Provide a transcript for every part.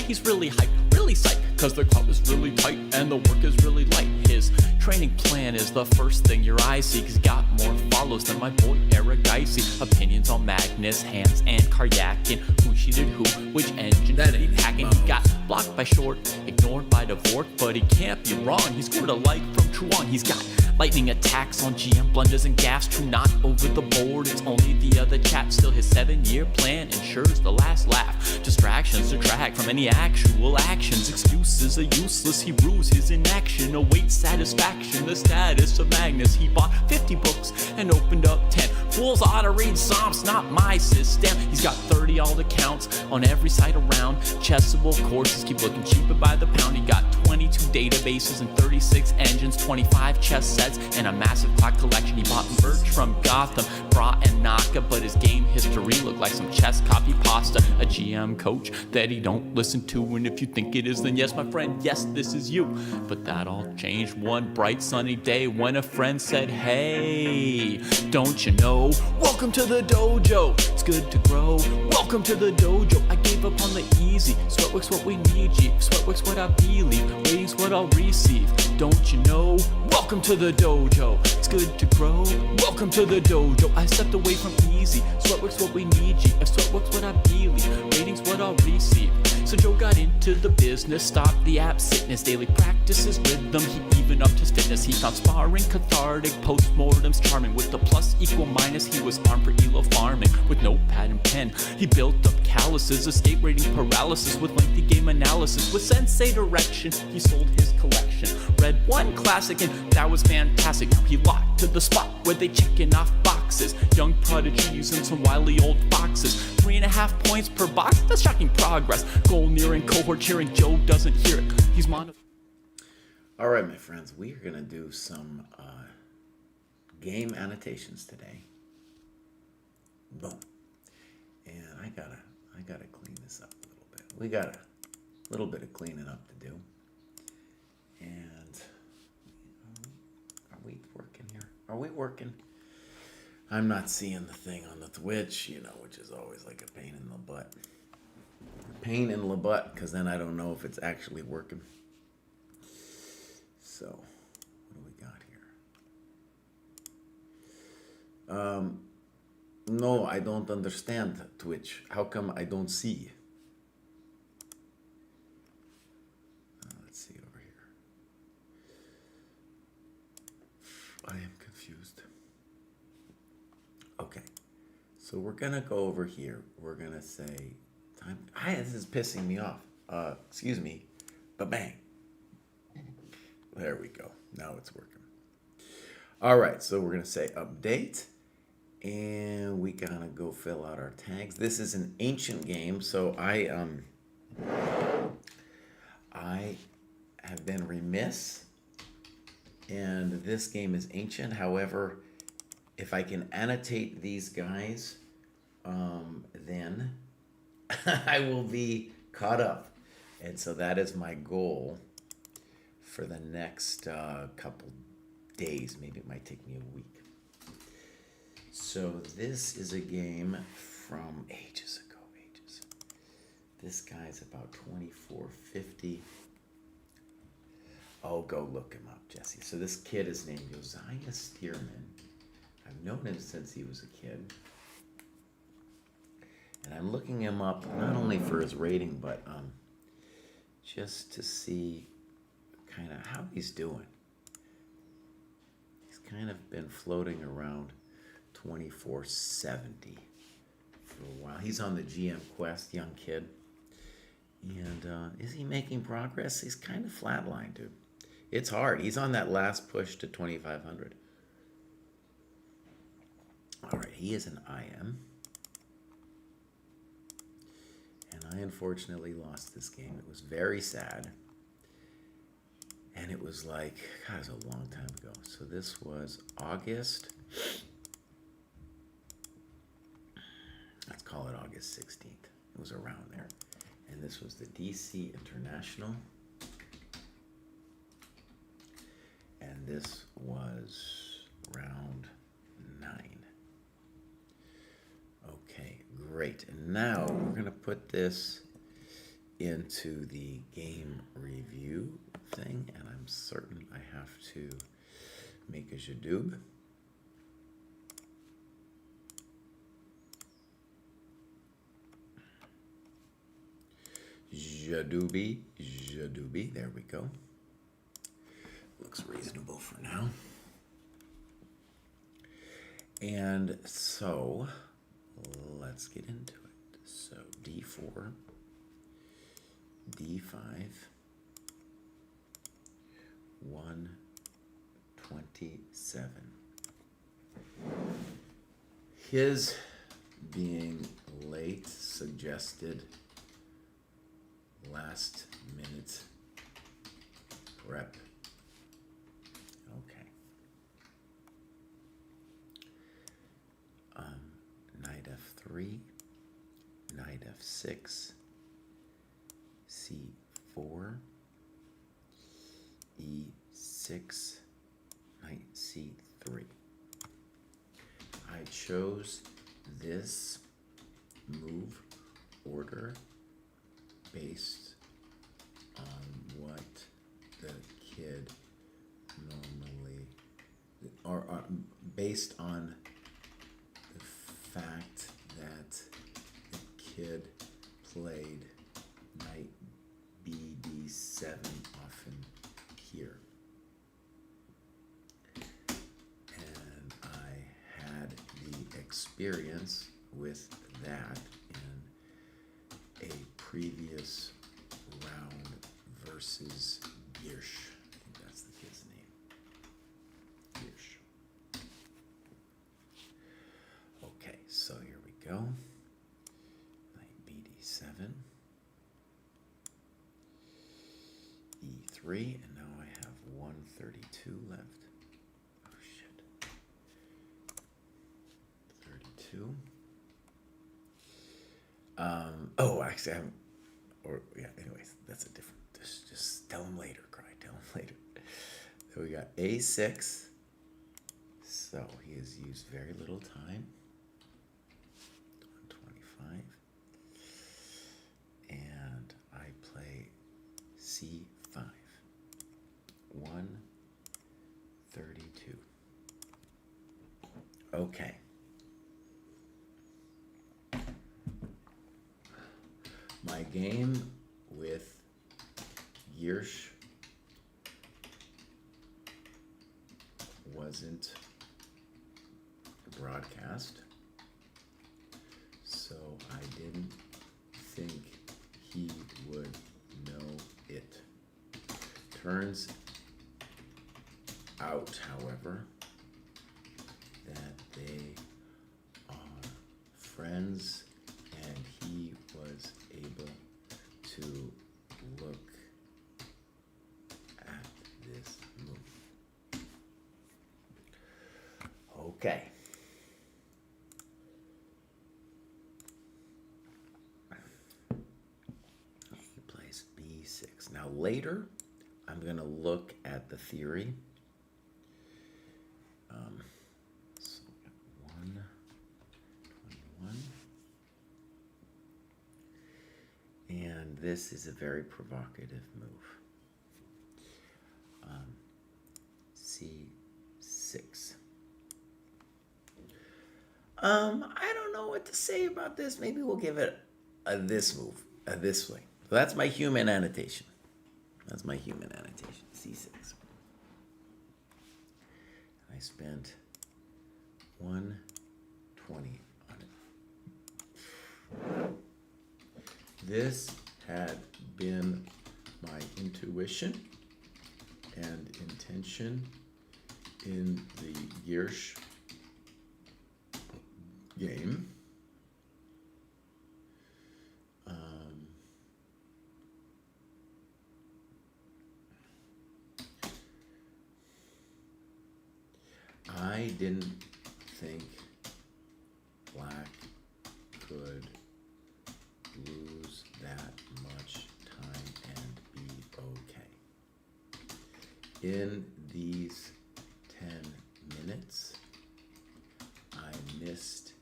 he's really hyped, really psyched, cause the club is really tight and the work is really light. His training plan is the first thing your eyes see, cause he got more follows than my boy Eric Dicey. Opinions on Magnus, Hans, and Karyakin. Who cheated who, which engine that he hacking. He got blocked by Short, ignored by Dvorak, but he can't be wrong. He scored a like from Truong. He's got lightning attacks on GM blunders and gaffes. True, not over the board, it's only the other chap. Still his 7-year plan ensures the last laugh. Distractions detract from any actual actions. Excuses are useless, he rues his inaction. Awaits satisfaction, the status of Magnus. He bought 50 books and opened up 10. Fools ought to read Psalms, not my system. He's got 30 alt accounts on every site around. Chessable courses keep looking cheaper by the pound. He got 22 databases and 36 engines, 25 chess sets, and a massive clock collection. He bought merch from Gotham, Bra and Naka, but his game history looked like some chess copy pasta. A GM coach that he don't listen to, and if you think it is, then yes, my friend, yes, this is you. But that all changed one bright sunny day when a friend said, hey, don't you know, welcome to the dojo, it's good to grow. Welcome to the dojo, I gave up on the easy. Sweatwork's what we need, G. Sweatwork's what I believe, ratings what I'll receive. Don't you know, welcome to the dojo, it's good to grow. Welcome to the dojo, I stepped away from easy. Sweatwork's what we need, G. If Sweatwork's what I believe, ratings what I'll receive. So Joe got into the business, stopped the app sickness, daily practices rhythm, he even upped his fitness. He found sparring cathartic, postmortems charming. With the plus equal minus, he was armed for elo farming. With notepad and pen, he built up calluses, escape rating paralysis with lengthy game analysis. With sensei direction, he sold his collection. Read one classic and that was fantastic. Now he locked to the spot where they checking off boxes. Young prodigies and some wily old foxes. 3.5 points per box, that's shocking progress. Goal nearing, cohort cheering, Joe doesn't hear it. He's All right, my friends, we are going to do some game annotations today. Boom. And I gotta clean this up a little bit. We got a little bit of cleaning up to do. And are we working here? Are we working? I'm not seeing the thing on the Twitch, which is always like a pain in the butt. Pain in the butt, because then I don't know if it's actually working. So, what do we got here? No, I don't understand, Twitch. How come I don't see? Let's see over here. I am confused. Okay, so we're gonna go over here. We're gonna say time. This is pissing me off. Excuse me. Ba-bang. There we go. Now it's working. All right, so we're gonna say update, and we gotta go fill out our tags. This is an ancient game, so I have been remiss, and this game is ancient. However, if I can annotate these guys, then I will be caught up. And so that is my goal for the next couple days. Maybe it might take me a week. So this is a game from ages ago. This guy's about 2450. Oh, go look him up, Jesse. So this kid is named Josiah Stearman. I've known him since he was a kid. And I'm looking him up not only for his rating, but just to see kind of how he's doing. He's kind of been floating around 2470 for a while. He's on the GM Quest, young kid. And is he making progress? He's kind of flatlined, dude. It's hard. He's on that last push to 2500. All right, he is an IM. And I unfortunately lost this game. It was very sad. And it was like, God, it was a long time ago. So this was August. Let's call it August 16th. It was around there. And this was the DC International. And this was round 9. Okay, great. And now we're going to put this into the game review thing, and I'm certain I have to make a jadoob. Jadooby, there we go. Looks reasonable for now. And so, let's get into it. So, D4, D5, 127. His being late suggested last minute prep. Okay. Knight F3, Knight F6, C4, E6, Knight C3. I chose this move order based on what the kid normally, or based on the fact that the kid played knight BD7 often here. And I had the experience with that in a previous round versus Giersch. I think that's the kid's name. Giersch. Okay, so here we go. Knight BD7. E3, and now I have 132 left. Oh shit. 32. Oh, actually, I haven't. Or yeah. Anyways, that's a different. Just tell him later. Cry. Tell him later. So we got A6. So he has used very little time. 125. And I play C5. 132. Okay. My game with Giersch wasn't broadcast, so I didn't think he would know it. Turns out, however, that they are friends, and he was able to look at this move. Okay. He plays B6. Now later, I'm going to look at the theory. So 121. And this is a very provocative move. C6. I don't know what to say about this. Maybe we'll give it this move, this way. So that's my human annotation. That's my human annotation, C6. I spent 120 on it. This had been my intuition and intention in the Giersch game. I didn't think black could lose that much time and be okay. In these 10 minutes, I missed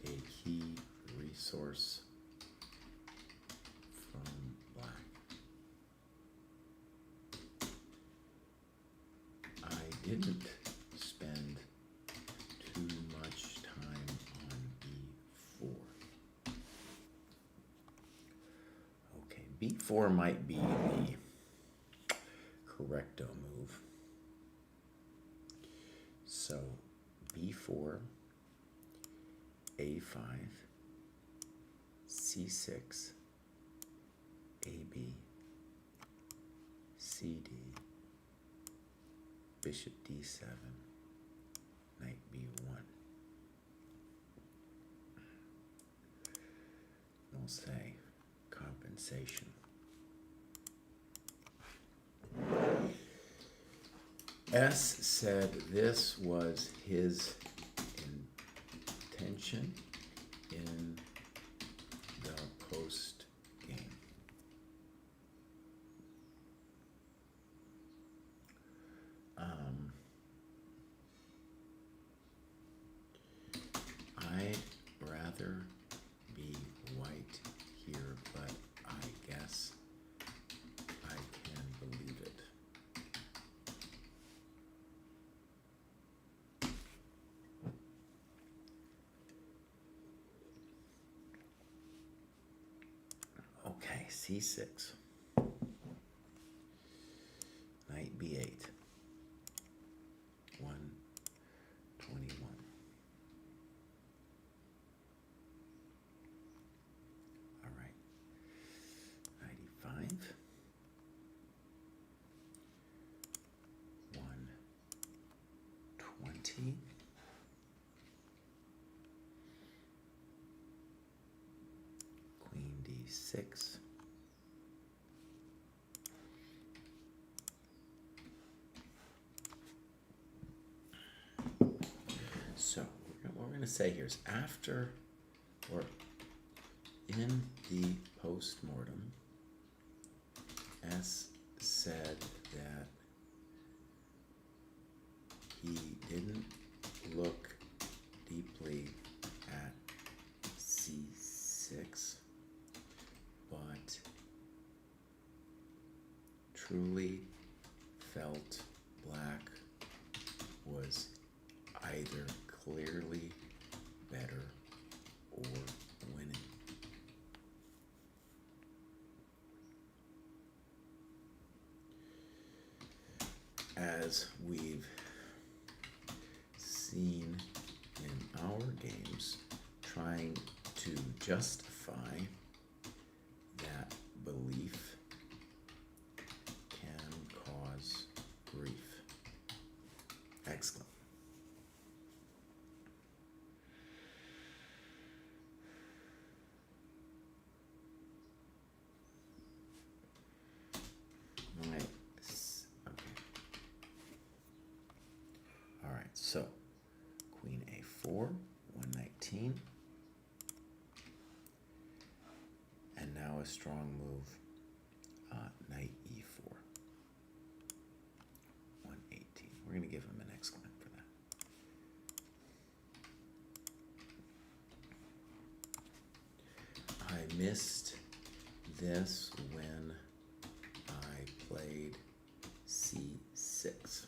a key resource from didn't spend too much time on b4. Okay, b4 might be the correcto move. So b4, a5, c6, ab, cd, bishop d7, knight b1. We'll say compensation. S said this was his intention in the post game. I'd rather be white here, but I guess I can believe it. Okay, c6. Knight b8. 121. All right. Knight e5. 120. Queen d6. So what we're going to say here is after or in the post-mortem, S said that he didn't look deeply at c6, but truly felt black was either clearly better or winning. As we've seen in our games, trying to justify that belief can cause grief. Excellent. So, Queen a4, 119. And now a strong move, Knight e4, 118. We're going to give him an excellent for that. I missed this when I played c6.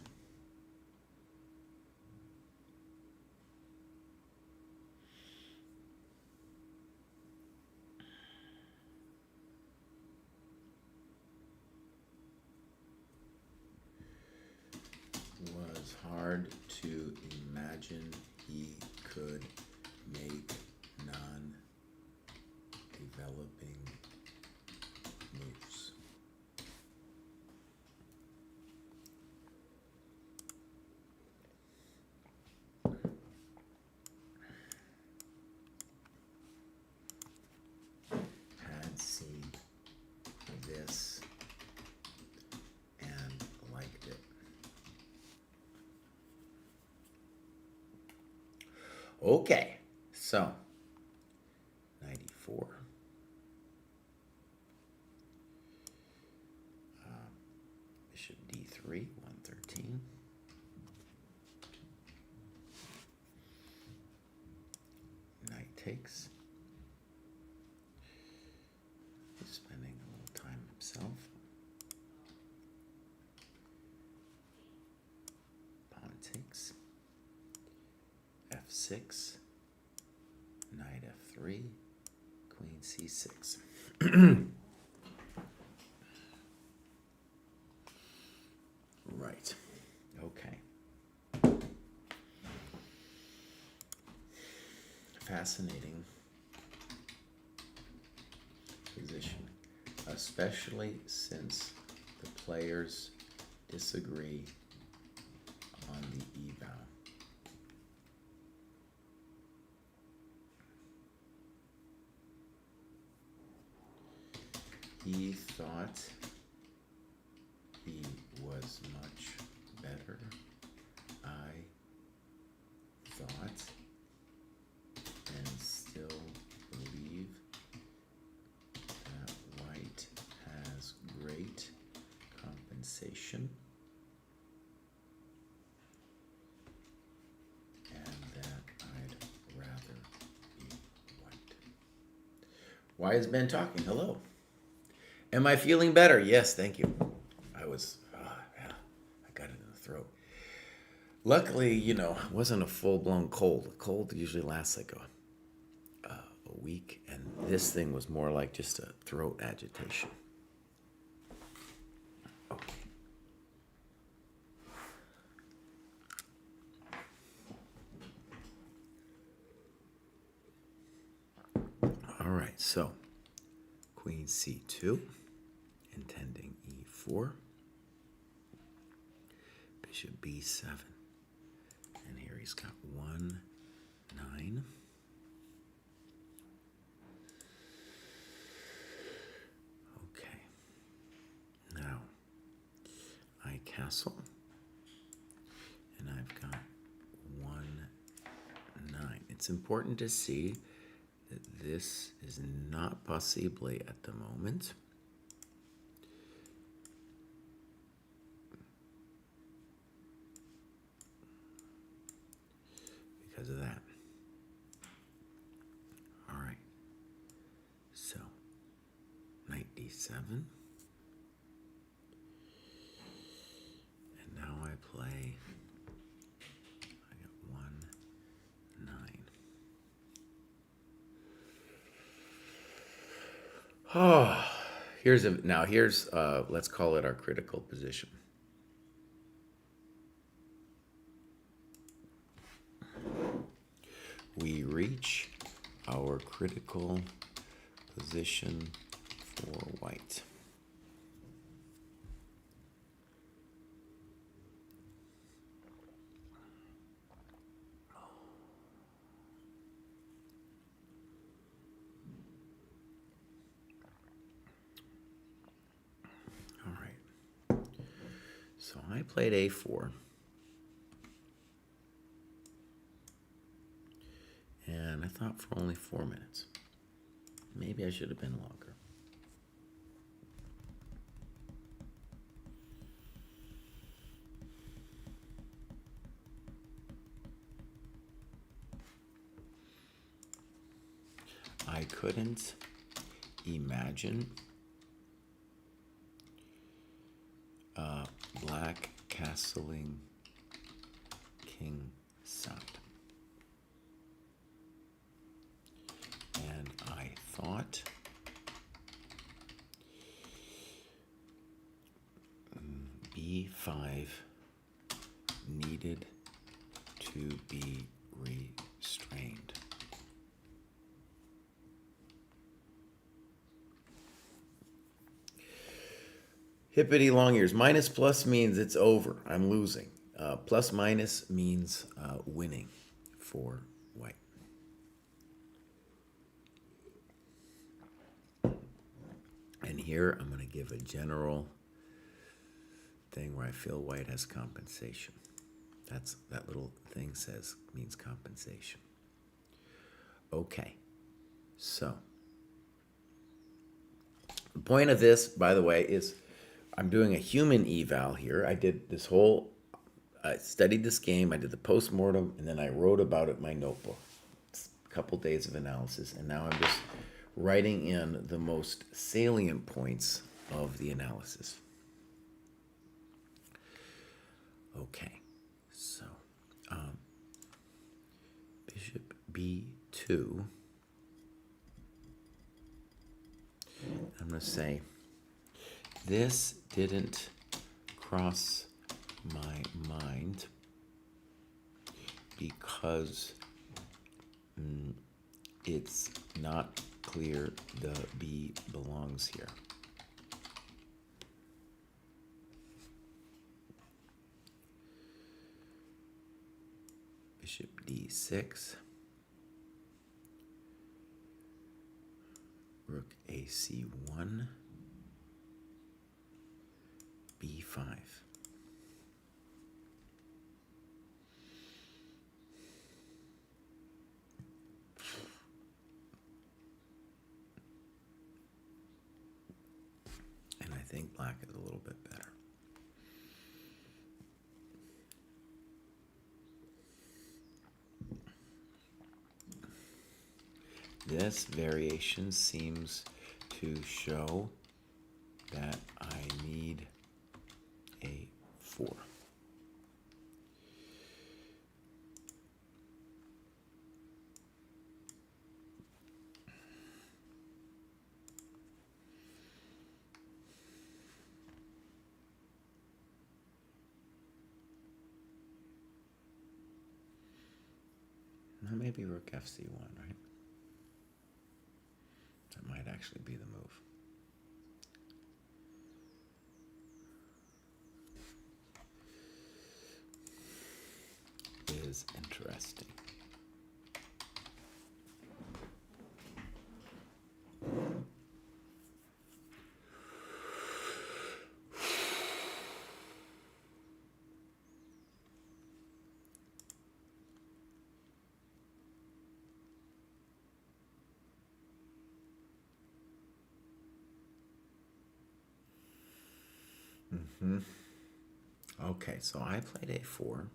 Was hard to imagine he could make non-developing moves. Had seen this and liked it. Okay, so knight e4. Bishop d3, 113. Knight takes. He's spending a little time himself. Pawn f6, knight f3, queen c6. Right. Okay. Fascinating position, especially since the players disagree on the eval. He thought he was much better. I thought and still believe that white has great compensation and that I'd rather be white. Why is Ben talking? Hello. Am I feeling better? Yes, thank you. I got it in the throat. Luckily, it wasn't a full-blown cold. A cold usually lasts like a week, and this thing was more like just a throat agitation. Okay. All right, so queen c2, intending e4, bishop b7, and here he's got 1, 9. Okay, now I castle, and I've got 1, 9. It's important to see that this is not possibly at the moment. Because of that. All right. So, knight d7. And now I play, I got 1, 9. Oh, here's let's call it our critical position. We reach our critical position for white. All right. So I played a4. And I thought for only 4 minutes. Maybe I should have been longer. I couldn't imagine black castling king side. And I thought b5 needed to be restrained. Hippity long ears. Minus plus means it's over. I'm losing. Plus minus means winning for white. And here I'm going to give a general thing where I feel white has compensation. That little thing means compensation. Okay, so the point of this, by the way, is I'm doing a human eval here. I studied this game, I did the postmortem, and then I wrote about it in my notebook. It's a couple days of analysis, and now I'm just writing in the most salient points of the analysis. Okay, so b2. I'm going to say, this didn't cross my mind because it's not clear the b belongs here. Bishop d6. Rook ac1. b5. And I think black is a little bit better. This variation seems to show that I need a 4. Now maybe rook fc1, right? That might actually be the move. Is interesting. Okay, so I played a4.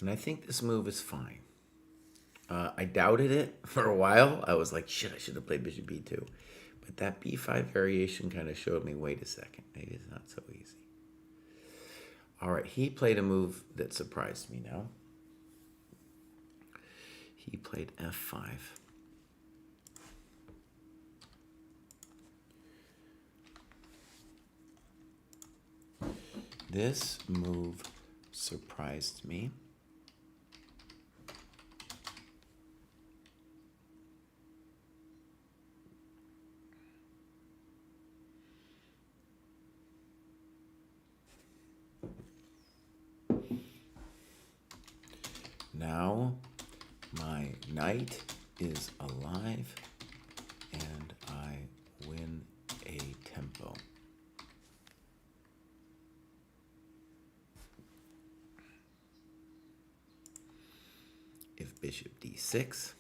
And I think this move is fine. I doubted it for a while. I was like, shit, I should have played bishop b2. But that b5 variation kind of showed me, wait a second, maybe it's not so easy. All right, he played a move that surprised me now. He played f5. This move surprised me. Now my knight is alive and I win a tempo. If bishop d6,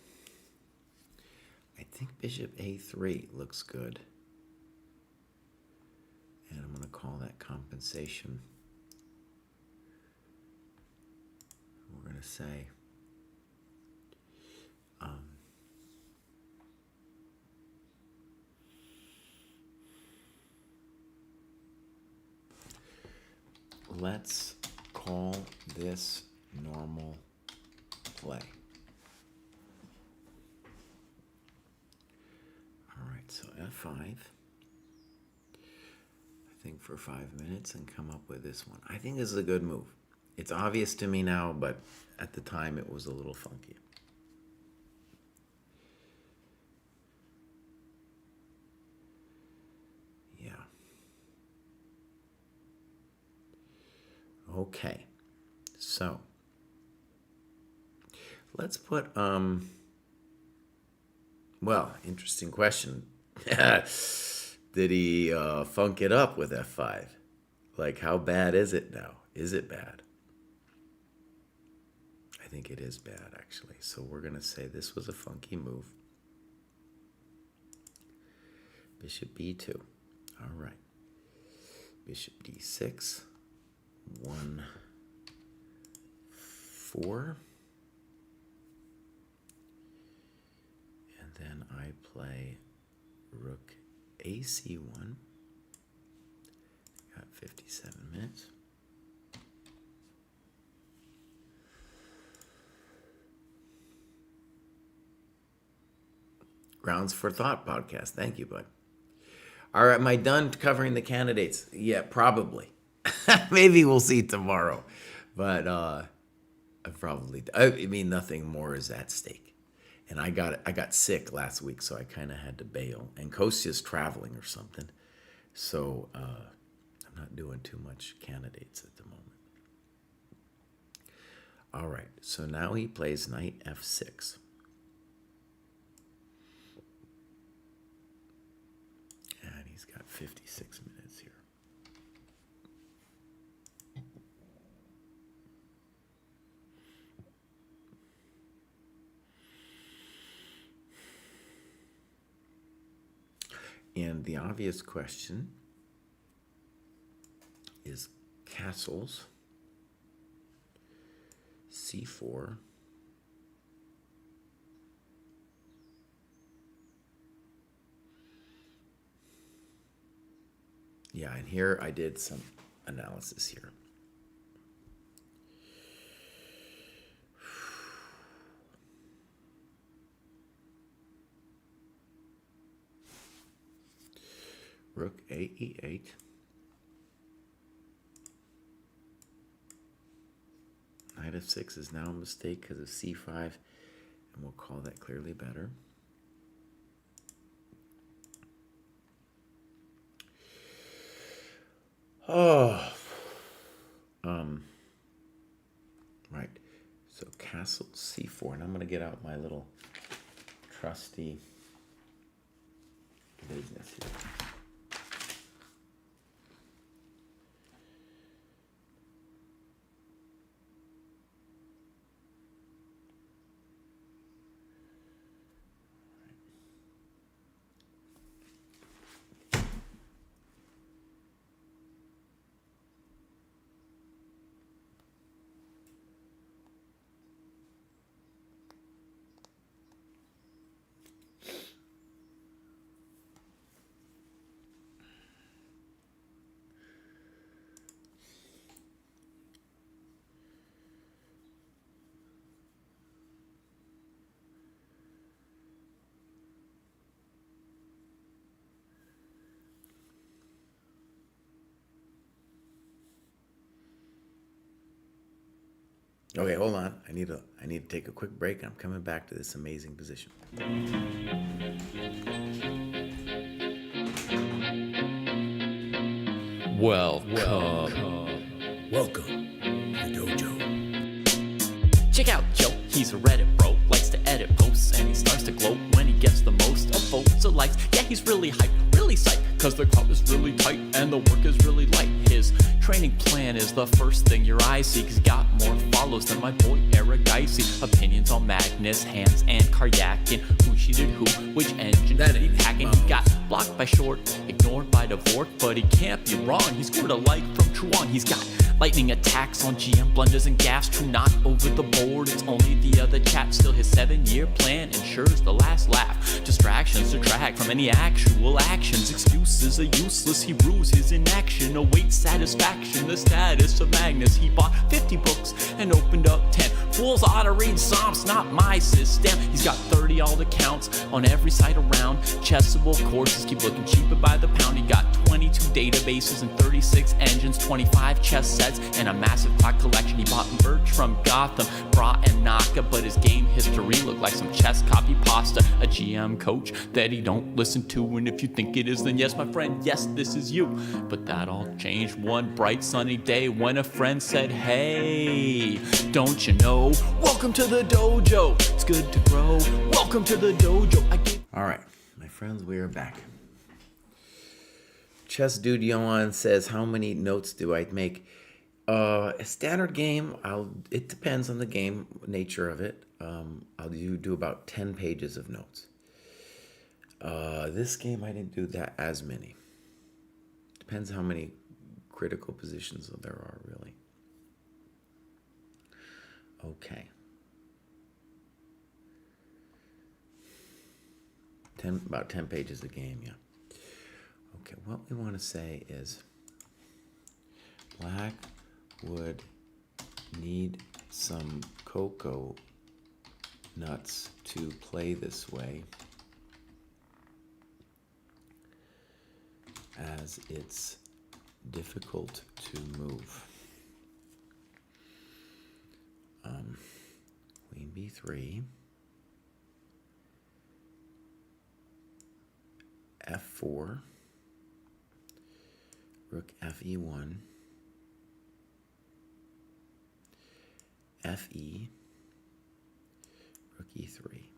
I think bishop a3 looks good. And I'm going to call that compensation. We're going to say let's call this normal play. All right, so f5. I think for 5 minutes and come up with this one. I think this is a good move. It's obvious to me now, but at the time it was a little funky. Yeah. Okay. So let's put well, interesting question. Did he funk it up with f5? Like, how bad is it now? Is it bad? I think it is bad, actually. So we're going to say this was a funky move. Bishop b2. All right. Bishop d6. 1, 4. And then I play rook ac1. Got 57 minutes. Grounds for Thought podcast. Thank you, bud. All right, am I done covering the candidates? Yeah, probably. Maybe we'll see tomorrow. But I mean, nothing more is at stake. And I got sick last week, so I kind of had to bail. And Kostya's traveling or something. So I'm not doing too much candidates at the moment. All right, so now he plays knight f6. And he's got 56 minutes here. And the obvious question is castles, c4, yeah, and here I did some analysis here. Rook ae8. Knight f6 is now a mistake because of c5, and we'll call that clearly better. Oh, right. So castle c4, and I'm going to get out my little trusty business here. Okay, hold on. I need to take a quick break. I'm coming back to this amazing position. Welcome Welcome to Dojo. Check out Joe, he's a Reddit bro, likes to edit posts, and he starts to gloat when he gets the most of votes or likes. Yeah, he's really hyped, really psyched, cause the crowd is really tight and the work is really light. His training plan is the first thing your eyes see, cause he got more follows than my boy Eric Dicey. Opinions on Magnus, Hans, and Karyakin. Who cheated who, which engine did he packing? He got blocked by Short, ignored by Dvorak, but he can't be wrong. He scored a like from Truong. He's got lightning attacks on GM blunders and gaffes. True, not over the board, it's only the other chap. Still, his 7-year plan ensures the last laugh. Distractions detract from any actual actions. Excuses are useless, he rues his inaction. Awaits satisfaction, the status of Magnus. He bought 50 books and opened up 10. Fools ought to read Psalms, not my system. He's got 30 alt accounts on every site around. Chessable courses keep looking cheaper by the pound. He got 22 databases and 36 engines, 25 chess sets, and a massive clock collection. He bought merch from Gotham, Bra and Naka, but his game history looked like some chess copy pasta. A GM coach that he don't listen to, and if you think it is, then yes, my friend, yes, this is you. But that all changed one bright sunny day when a friend said, hey, don't you know, welcome to the dojo, it's good to grow, welcome to the dojo. All right, my friends, we are back. ChessDojo says, how many notes do I make? A standard game, it depends on the game nature of it. I'll do about 10 pages of notes. This game, I didn't do that as many. Depends how many critical positions there are, really. Okay. About 10 pages a game, yeah. Okay, what we want to say is black would need some cocoa nuts to play this way. as it's difficult to move. Queen b3, f4, rook fe1, fe, rook e3,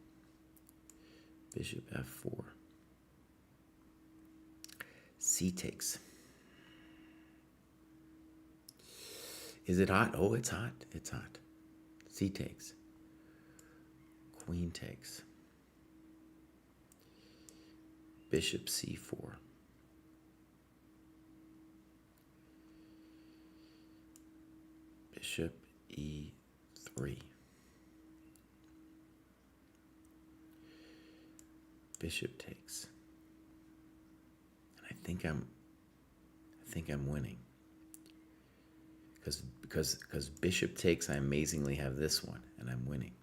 bishop f4, c takes. Is it hot? Oh, it's hot. It's hot. C takes. Queen takes. Bishop c4. Bishop e3. Bishop takes. And I think I'm winning. Because bishop takes, I amazingly have this one, and I'm winning.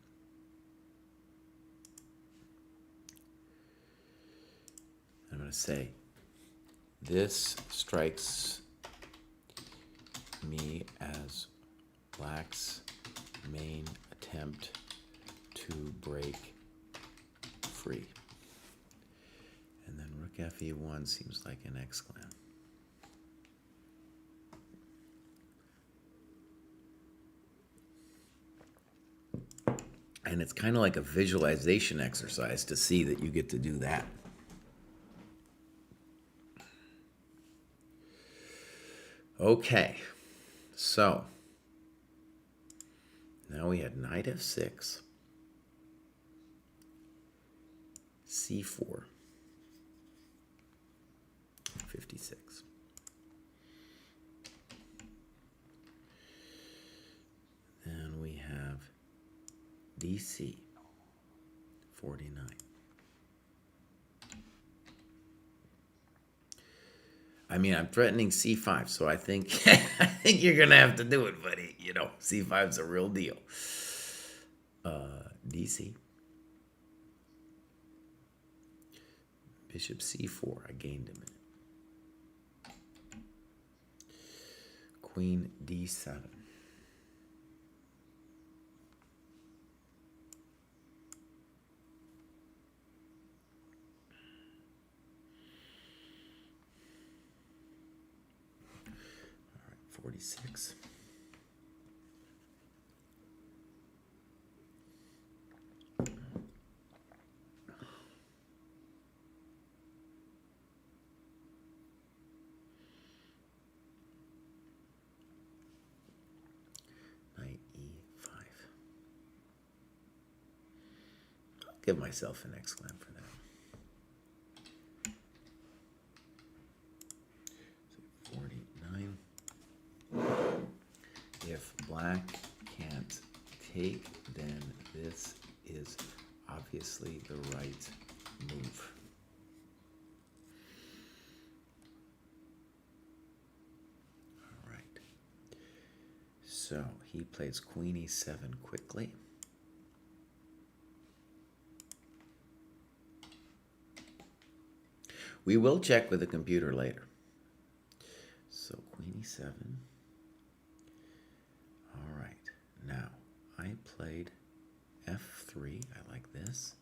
I'm going to say, this strikes me as Black's main attempt to break free. And then rook fe1 seems like an exclam. And it's kind of like a visualization exercise to see that you get to do that. Okay, so now we had knight f6, c4, 56. Then we have dc, 49. I mean, I'm threatening c5, so I think I think you're gonna have to do it, buddy. You know, c5's a real deal. dc, bishop c4. I gained a minute. Queen d7. All right, 46. Give myself an exclam for that. So 49. If black can't take, then this is obviously the right move. All right. So he plays queen e7 quickly. We will check with the computer later. So queen e7. All right. Now, I played f3. I like this.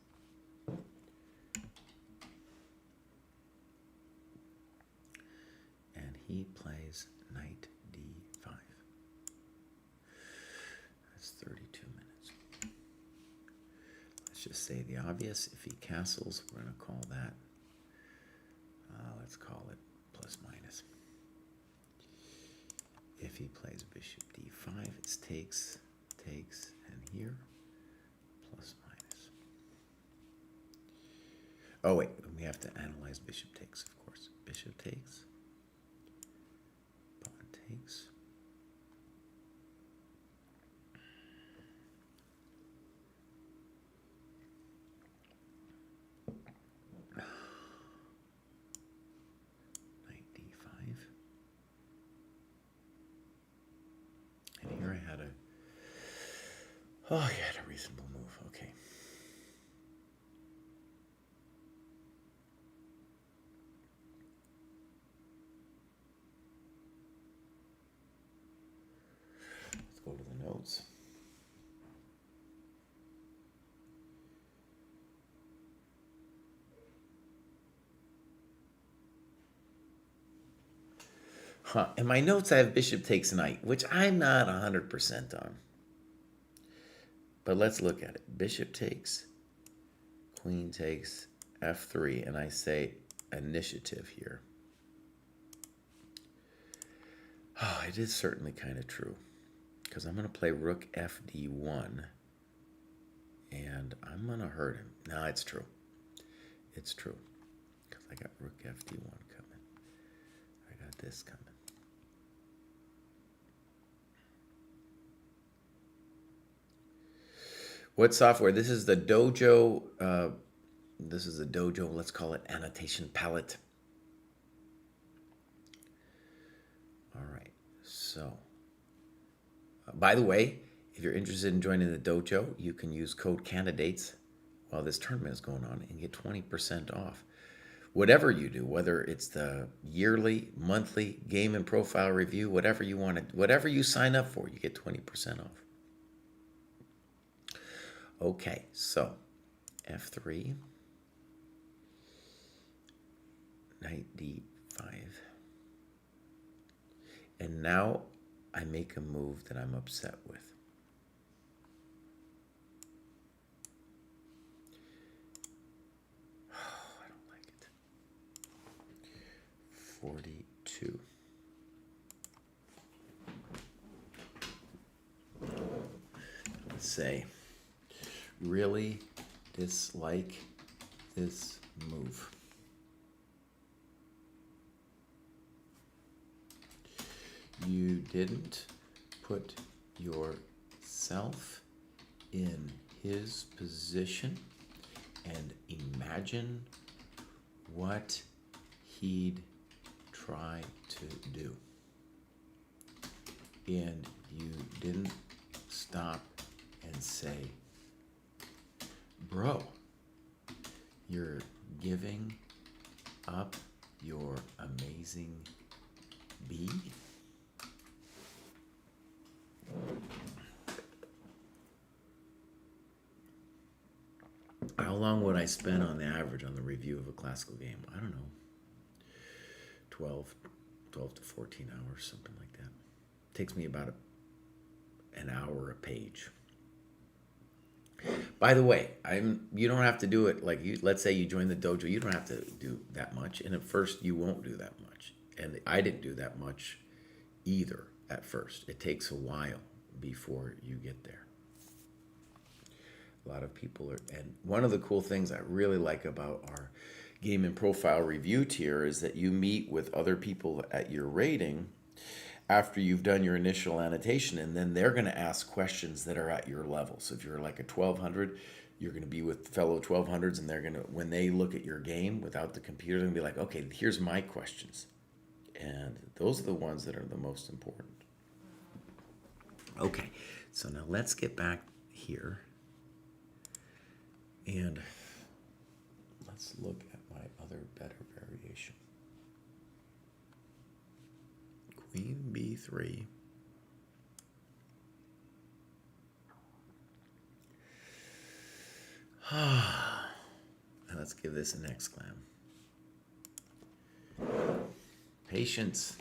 And he plays knight d5. That's 32 minutes. Let's just say the obvious. If he castles, we're going to call that. Let's call it plus minus. If he plays bishop d5, it's takes, and here, plus minus. Oh wait, we have to analyze bishop takes, of course. Bishop takes, pawn takes. Oh, you had a reasonable move. Okay. Huh. In my notes, I have bishop takes knight, which I'm not 100% on. But let's look at it. Bishop takes, queen takes, f3, and I say initiative here. Oh, it is certainly kind of true. Because I'm going to play rook fd1, and I'm going to hurt him. No, it's true. It's true. Because I got rook fd1 coming. I got this coming. What software? This is the Dojo. This is the Dojo. Let's call it Annotation Palette. All right. So, by the way, if you're interested in joining the Dojo, you can use code candidates while this tournament is going on and get 20% off. Whatever you do, whether it's the yearly, monthly game and profile review, whatever you want to, whatever you sign up for, you get 20% off. Okay, so f3, knight d5, and now I make a move that I'm upset with. Oh, I don't like it. 42. Let's say, really dislike this move. You didn't put yourself in his position and imagine what he'd try to do. And you didn't stop and say, bro, you're giving up your amazing B? How long would I spend on the average on the review of a classical game? I don't know. 12 to 14 hours, something like that. Takes me about an hour a page. By the way, you don't have to do it like let's say you join the dojo, you don't have to do that much. And at first you won't do that much. And I didn't do that much either at first. It takes a while before you get there. A lot of people are, and one of the cool things I really like about our game and profile review tier is that you meet with other people at your rating after you've done your initial annotation, and then they're going to ask questions that are at your level. So if you're like a 1200, you're going to be with fellow 1200s, and they're going to, when they look at your game without the computer, they're going to be like, okay, here's my questions. And those are the ones that are the most important. Okay, so now let's get back here. And let's look at my other better variation. Queen b3. Now let's give this an exclam. Patience.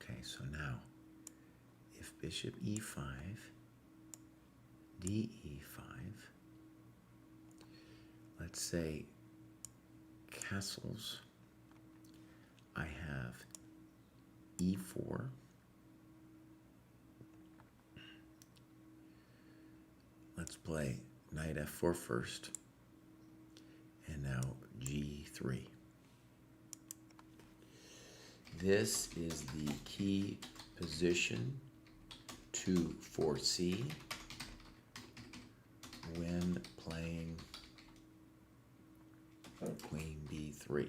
Okay, so now, if bishop e5, de5, let's say castles, I have e4, let's play knight f4 first, and now g3. This is the key position to foresee when playing queen b3.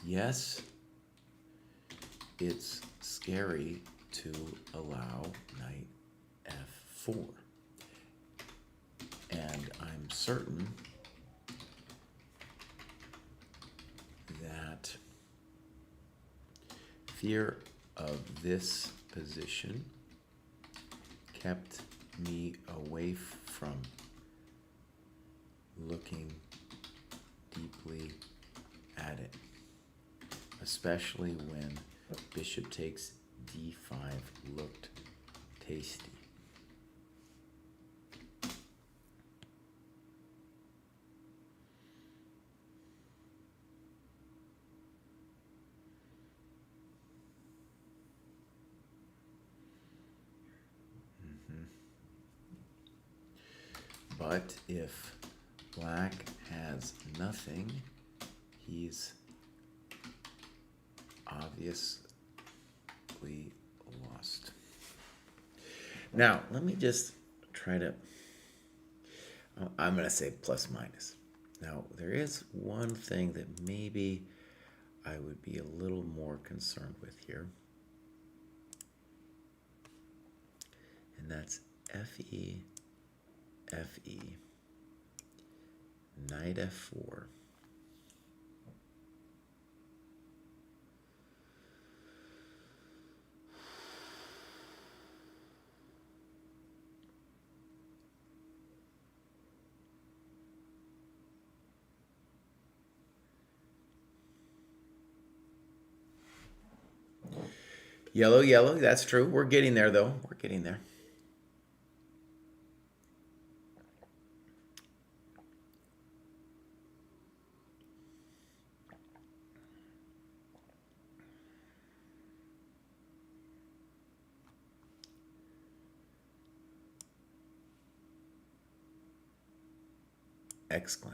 Yes, it's scary to allow knight f4. And I'm certain that fear of this position kept me away from looking deeply at it, especially when bishop takes d5 looked tasty. But if black has nothing, he's obviously lost. Now, let me just try to, I'm going to say plus minus. Now, there is one thing that maybe I would be a little more concerned with here. And that's FE, FE, knight F4. Yellow, yellow, that's true. We're getting there, though. We're getting there. Exclam.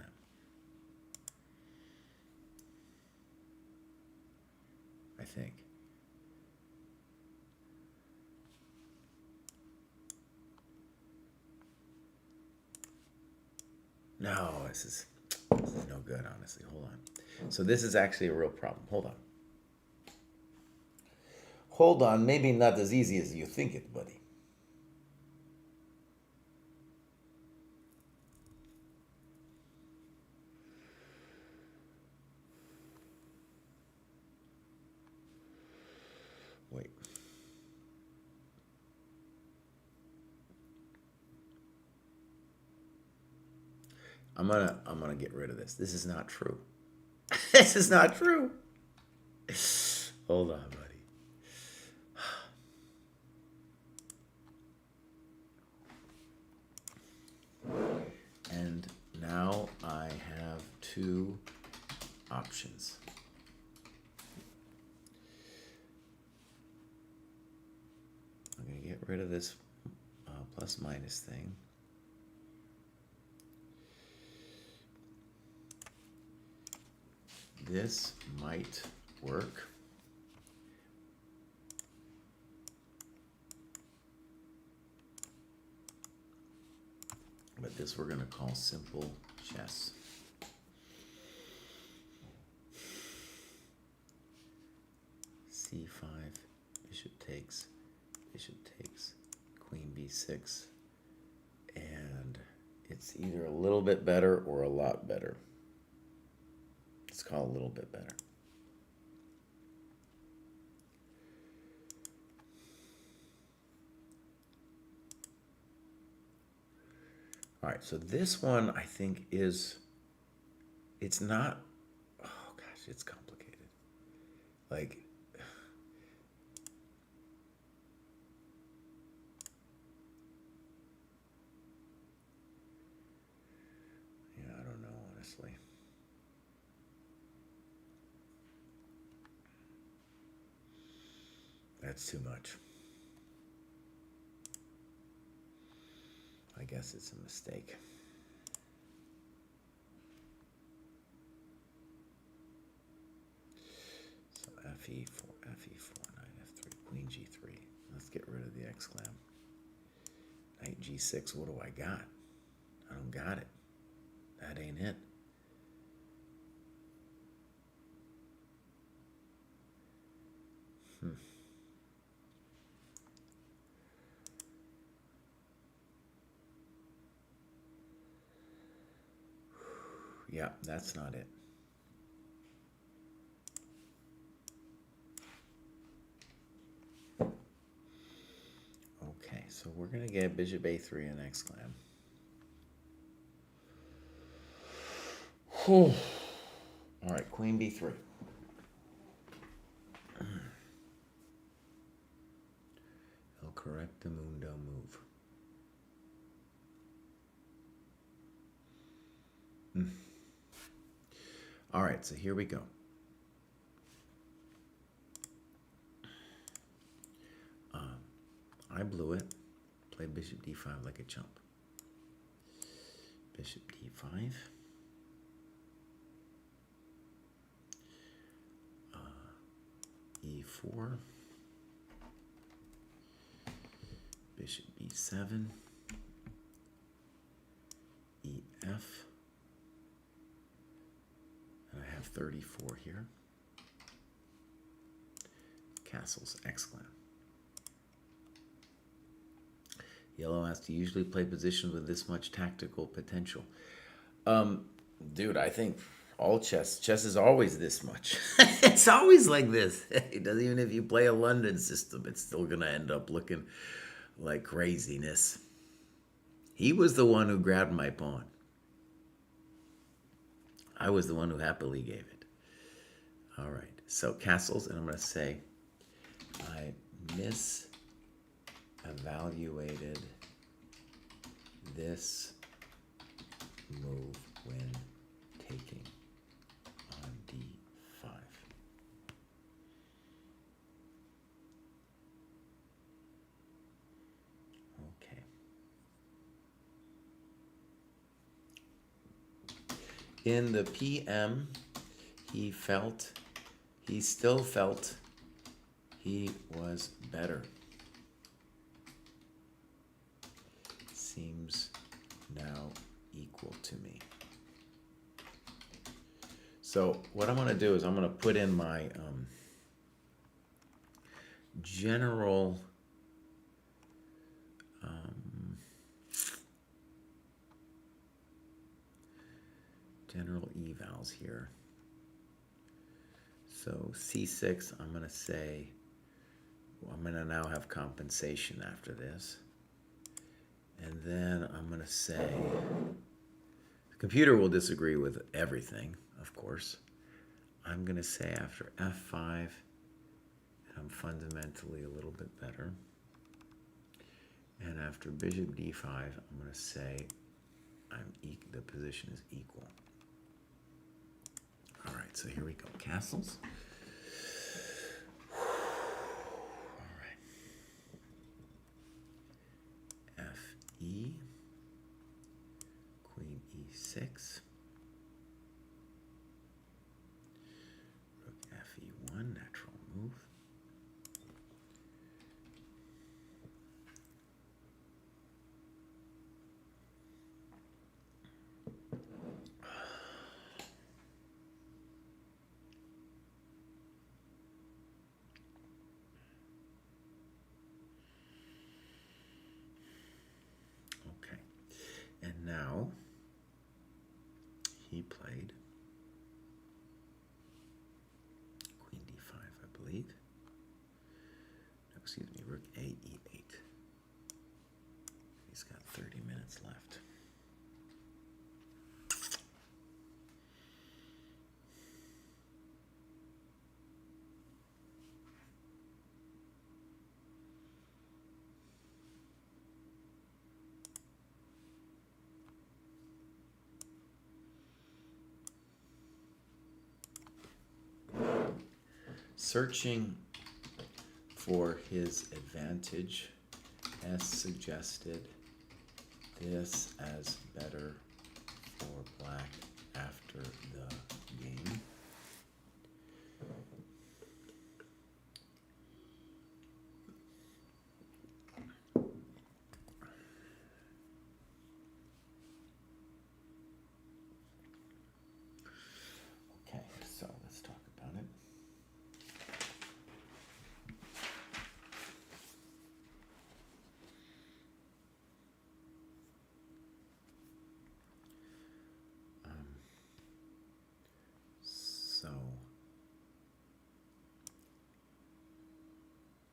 I think. No, this is no good, honestly. Hold on. So this is actually a real problem. Hold on. Hold on. Maybe not as easy as you think it, buddy. Wait. I'm gonna get rid of this. This is not true. This is not true. Hold on, buddy. And now I have two options. I'm gonna get rid of this plus minus thing. This might work. But this we're going to call simple chess. C5, bishop takes, queen b6. And it's either a little bit better or a lot better. Let's call a little bit better. All right, so this one I think is, it's not, oh gosh, it's complicated. Like, yeah, I don't know, honestly. That's too much. I guess it's a mistake. So FE4, knight F3, queen G3. Let's get rid of the exclam. Knight G6, what do I got? I don't got it. That ain't it. Yeah, that's not it. Okay, so we're going to get bishop a3 and exclam. Whew. All right, queen b3. El correctamundo move. All right, so here we go. I blew it. Play bishop d5 like a chump. Bishop d5. E4. Bishop b7. EF. And I have 34 here. Castles, exclam. Yellow has to usually play positions with this much tactical potential. Dude, I think all chess is always this much. It's always like this. It doesn't, even if you play a London system, it's still gonna end up looking like craziness. He was the one who grabbed my pawn. I was the one who happily gave it. All right, so castles, and I'm gonna say I evaluated this move when taking on d5. Okay. In the PM, he still felt he was better. Seems now equal to me. So what I'm going to do is I'm going to put in my general evals here. So C6, I'm going to say, I'm going to now have compensation after this. And then I'm going to say, the computer will disagree with everything, of course. I'm going to say after F5, I'm fundamentally a little bit better. And after bishop d5, I'm going to say the position is equal. All right, so here we go. Castles. E, queen e6, rook fe1, natural move. And now he played queen d5, I believe. No, excuse me, rook a e8. He's got 30 minutes left. Searching for his advantage, S suggested this as better for black after the game. Okay, so let's talk about it. So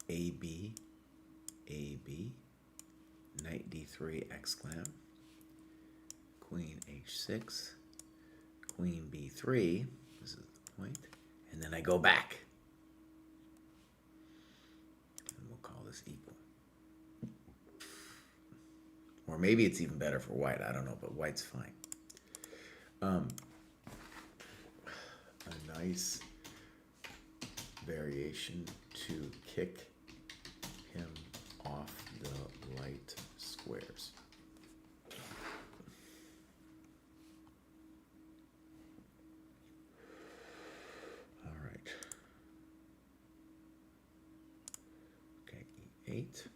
AB, AB, Knight d3, exclam. Queen h6. Queen b3. This is the point. And then I go back. And we'll call this equal. Or maybe it's even better for white. I don't know, but white's fine. A nice variation to kick him off the light squares. All right. Okay, e8.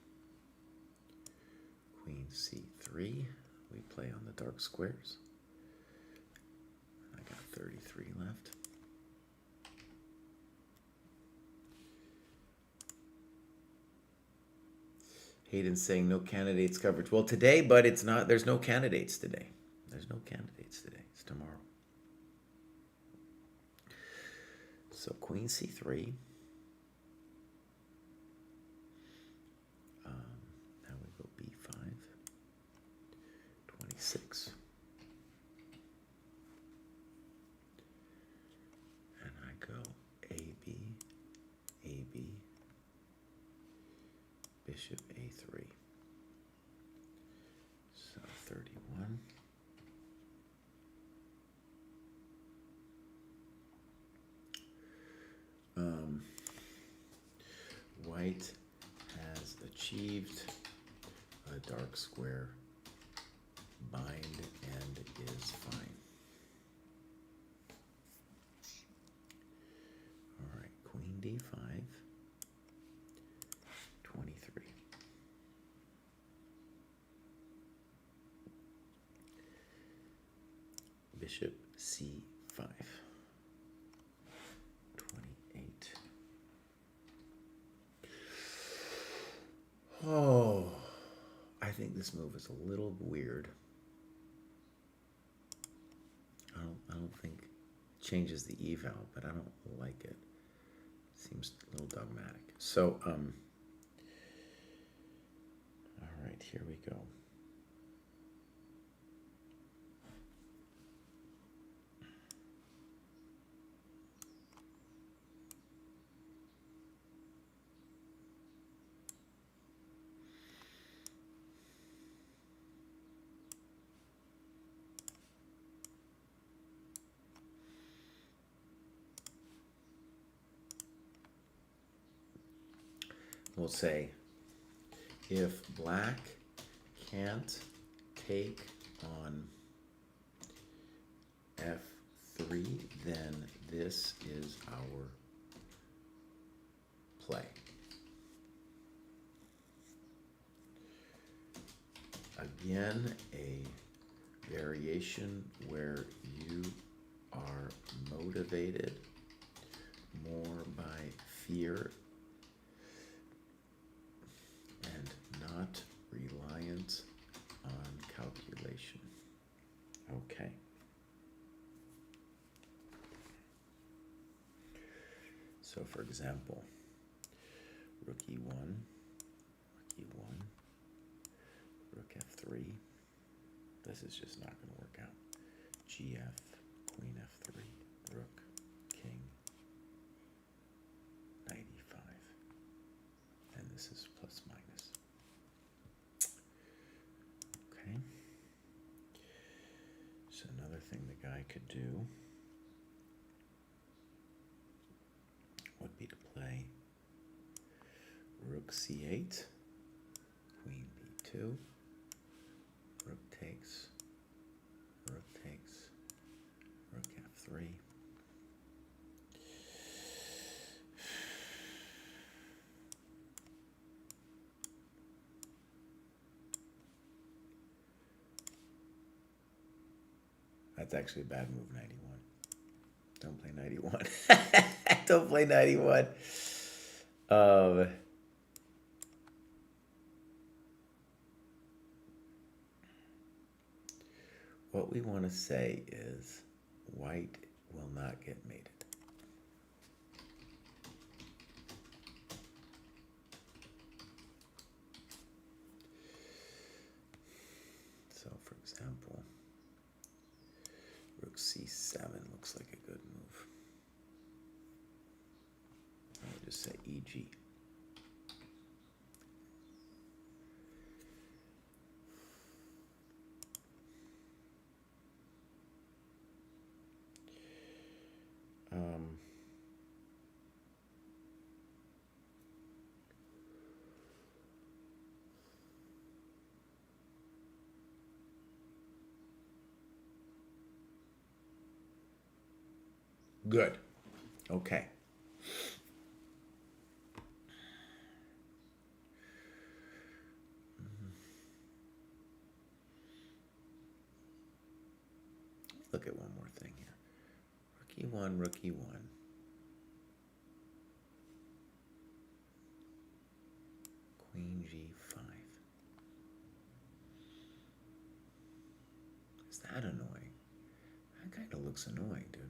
Queen c3. We play on the dark squares. I got 33 left. Hayden's saying no candidates coverage. Well, today, but it's not. There's no candidates today. There's no candidates today. It's tomorrow. So Queen c3. Now we go b5. 26. And I go AB, AB, Bishop a3. So 31. White has achieved a dark square bind and is fine. All right, Queen d5, 23. Bishop c5, 28. Oh, I think this move is a little weird. I don't think it changes the eval, but I don't like it. Seems a little dogmatic. So, all right, here we go. We'll say if black can't take on f3, then this is our play. Again, a variation where you are motivated more by fear and not reliant on calculation. Okay. So for example, rook e1, rook f3. This is just not going to work out. Gf, queen f3, rook, king, knight e5. And this is plus minus. Okay. So another thing the guy could do would be to play rook c8, queen b2, rook takes, rook f3. That's actually a bad move, 91. Don't play 91. Don't play 91. What we want to say is white will not get mated. So, for example, rook c7 looks like a good move. I'll just say e.g. Good. Okay. Look at one more thing here. Rook e1, rook e1. Queen g5. Is that annoying? That kind of looks annoying, dude.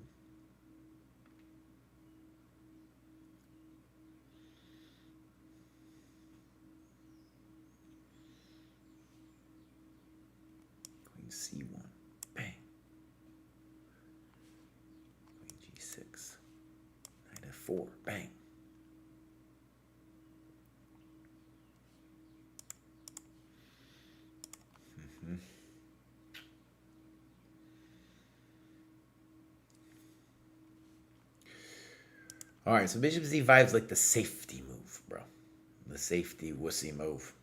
Queen c1. Bang. Queen g6. Knight f4. Bang. All right, so bishop z5 is like the safety move, bro. The safety wussy move.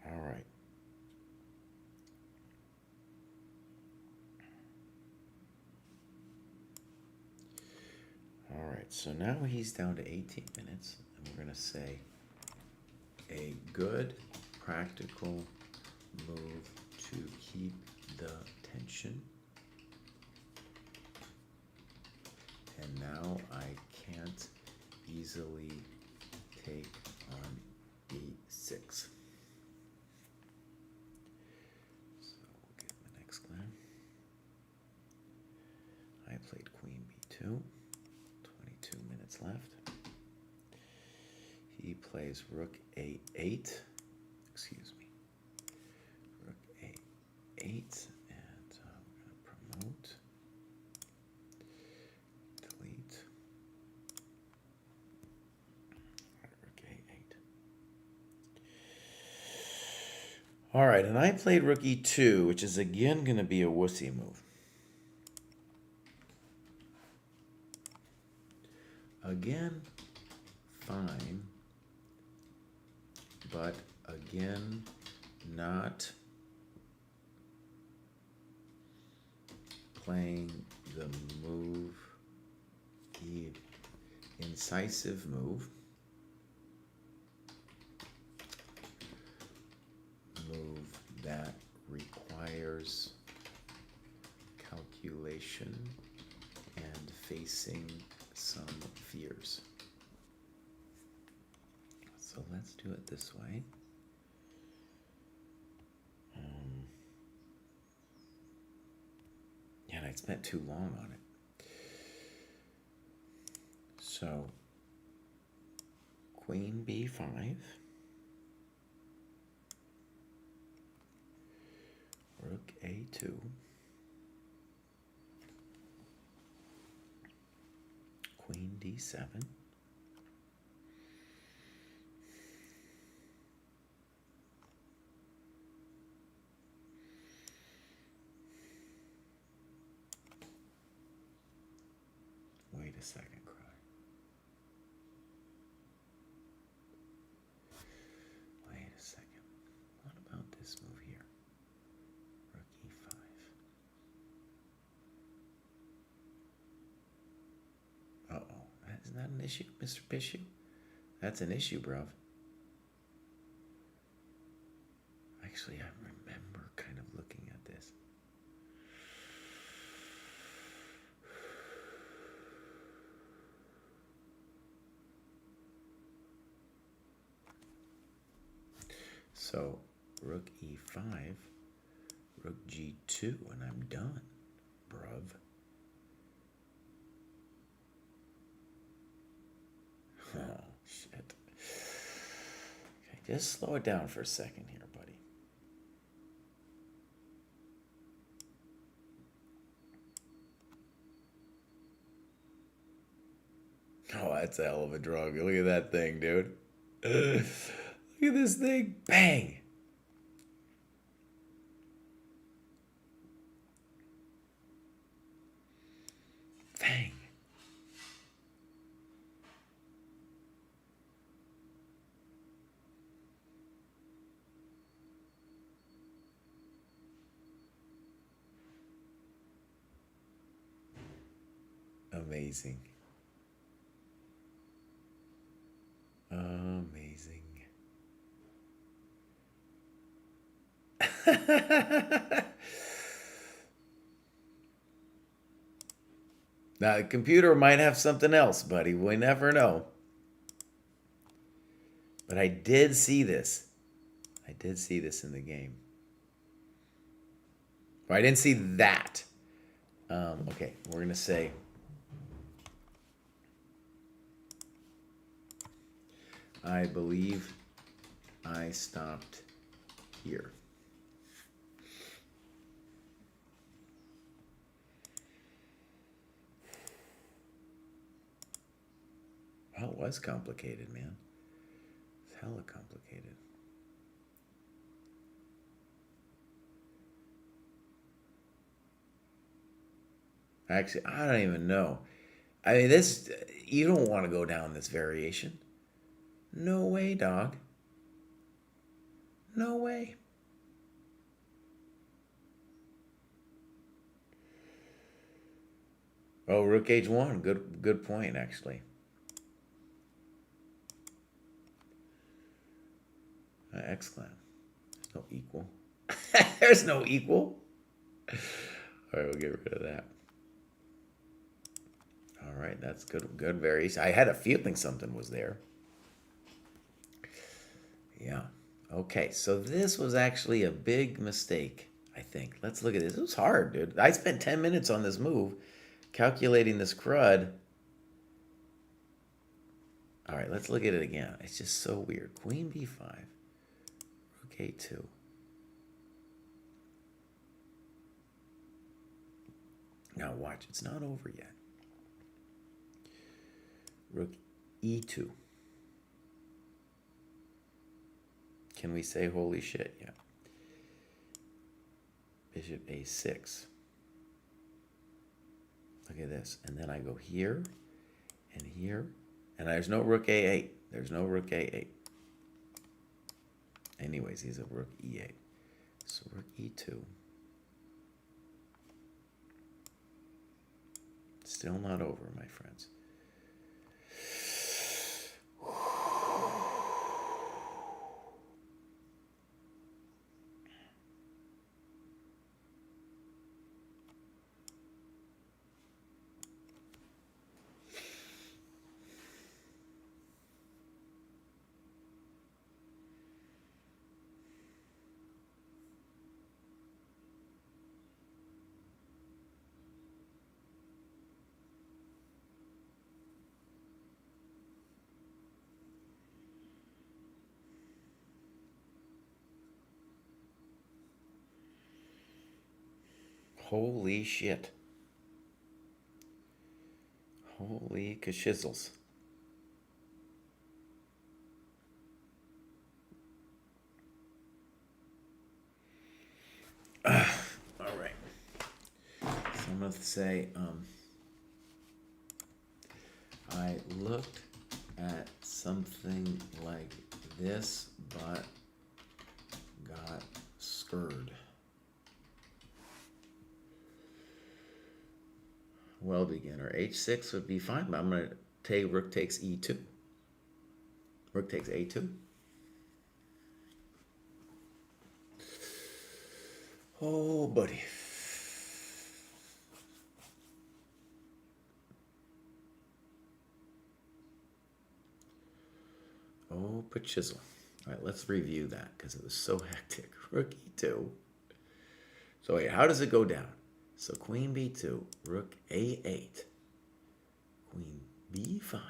All right. All right, so now he's down to 18 minutes, and we're going to say a good practical move to keep the tension. And now I can't easily take on e6. So we'll get the next plan. I played queen b2. 22 minutes left. He plays rook a8. Excuse me. Rook a8. And we're going to promote. Delete. Rook a8. All right, and I played rook e2, which is again going to be a wussy move. Again, fine, but again, not playing the move, the incisive move, that requires calculation and facing some fears. So let's do it this way. And I spent too long on it. So queen b5, rook a2, queen d7, wait a second, Cry. Wait a second. What about this move here? Rook e5. Uh-oh. Isn't that an issue, Mr. Bishop? That's an issue, bruv. Actually, I remember kind of looking at this. So, rook e5, rook g2, and I'm done, bruv. Oh, shit. Okay, just slow it down for a second here, buddy. That's a hell of a drug. Look at that thing, dude. Look at this thing. Bang. Bang. Amazing. Amazing. Now, the computer might have something else, buddy. We never know. But I did see this. I did see this in the game. Or I didn't see that. Okay, we're going to say... I believe I stopped here. Well, it was complicated, man. It's hella complicated. Actually, I don't even know. I mean, this, you don't want to go down this variation. No way, dog. No way. Oh, rook h1. Good point, actually. Exclam. There's no equal. There's no equal. All right, we'll get rid of that. All right, that's good. Good variation. I had a feeling something was there. Yeah. Okay, so this was actually a big mistake, I think. Let's look at this. It was hard, dude. I spent 10 minutes on this move, calculating this crud. All right, let's look at it again. It's just so weird. Queen b5, rook a2. Now watch, it's not over yet. Rook e2. Can we say holy shit? Yeah. Bishop a6. Look at this. And then I go here and here. And there's no rook a8. There's no rook a8. Anyways, he's a rook e8. So rook e2. Still not over, my friends. Holy shit. Holy kashizzles. All right. So I'm going to say, I looked at something like this, but got scurred. Well, beginner. H6 would be fine, but I'm going to take rook takes e2. Rook takes a2. Oh, buddy. Oh, chisel. All right, let's review that because it was so hectic. Rook e2. So wait, how does it go down? So queen b2, rook a8, queen b5.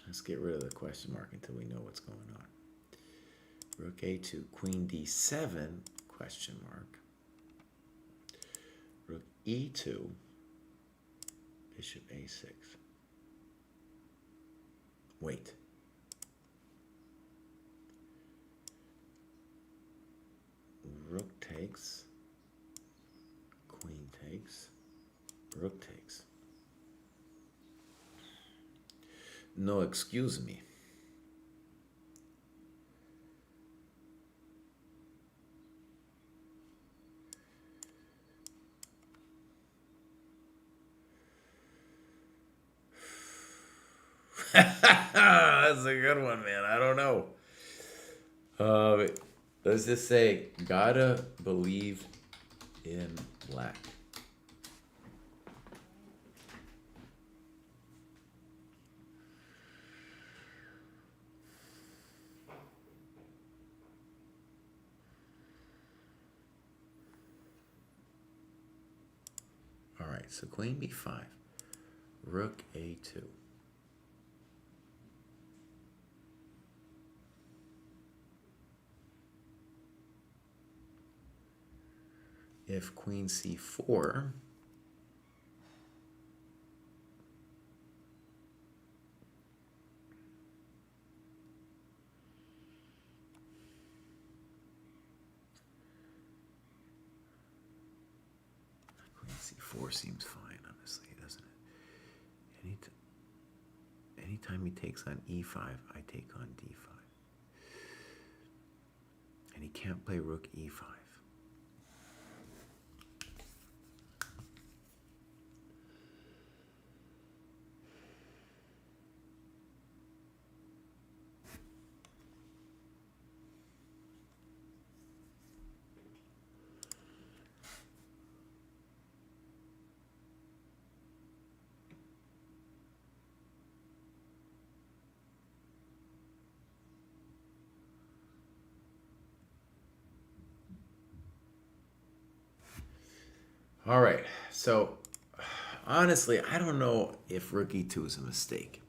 Let's get rid of the question mark until we know what's going on. Rook a2, queen d7, question mark. Rook e2, bishop a6. Wait. Rook takes. Queen takes. Rook takes. No, excuse me. That's a good one, man. I don't know. Let's just say, gotta believe in black. All right, so queen b5, rook a2. If queen c4, queen c4 seems fine, honestly, doesn't it? Anytime he takes on e5, I take on d5. And he can't play rook e5. All right, so honestly, I don't know if rook e2 is a mistake.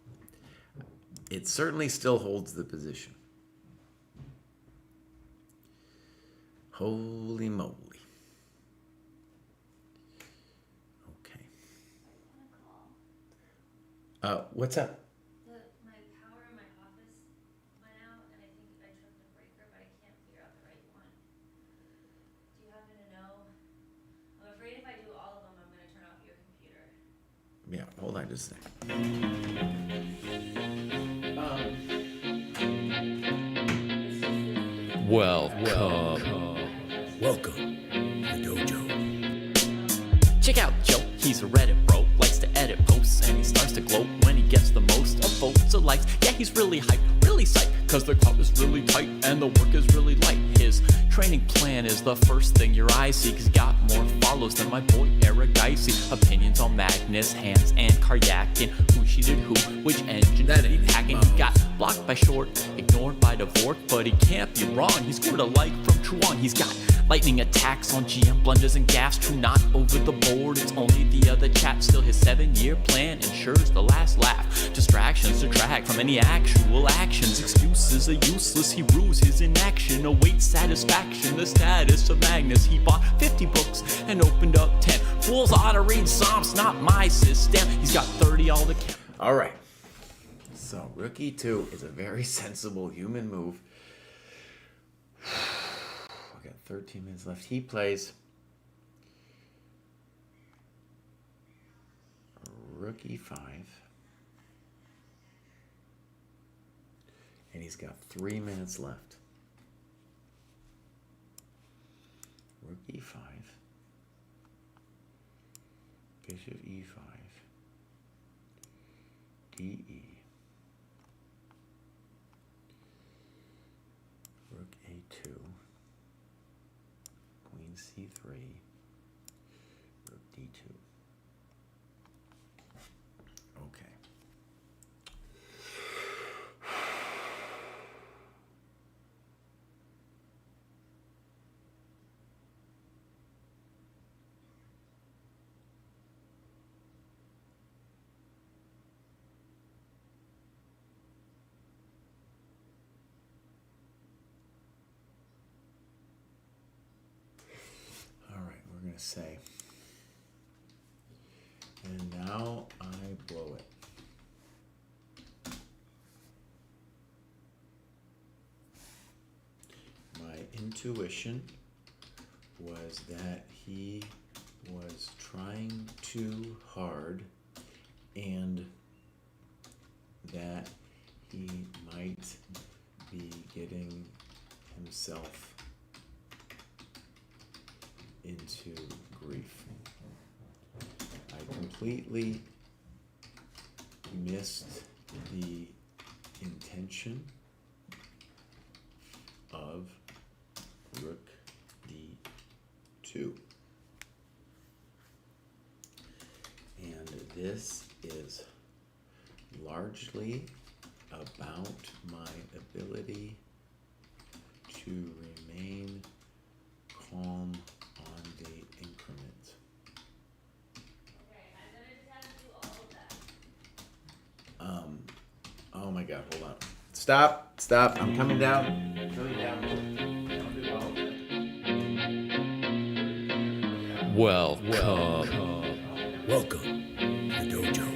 It certainly still holds the position. Holy moly. Okay. What's up? My power in my office went out, and I think I tripped the breaker, but I can't figure out the right one. Do you happen to know? I'm afraid if I do all of them, I'm going to turn off your computer. Yeah, hold on just a second. Welcome to the dojo. Check out Joe, he's a Reddit bro, likes to edit posts, and he starts to gloat when he gets the most of votes or likes. Yeah, he's really hyped, really psyched, cause the club is really tight and the work is really light. His training plan is the first thing your eyes see, cause he got more follows than my boy Eric Dicey. Opinions on Magnus, Hans, and Karyakin, who cheated who, which engine That did he ain't hacking. Mouse. He got blocked by Short, ignored by Dvorak, but he can't be wrong. He scored a like from Truan. He's got lightning attacks on GM blunders and gaffes, true not over the board. It's only the other chat. Still his 7-year plan ensures the last laugh. Distractions detract from any actual actions. Excuses are useless. He rues his inaction. Awaits satisfaction. The status of Magnus. He bought 50 books and opened up 10. Fools ought to read Psalms, not my system. He's got 30 all the count. All right. So rook e2 is a very sensible human move. We got 13 minutes left. He plays rook e5. And he's got 3 minutes left. Rook e5. Bishop e5. DE. Rook a2. Queen c3. Rook d2. Okay. All right, we're going to say, and now I blow it. intuition was that he was trying too hard and that he might be getting himself into grief. I completely missed the intention of Rook D2. And this is largely about my ability to remain calm on the increment. Okay, I'm gonna just have to do all of that. Oh my God, hold on. Stop, I'm coming down. Coming down. I'll do all of it. Welcome to Dojo.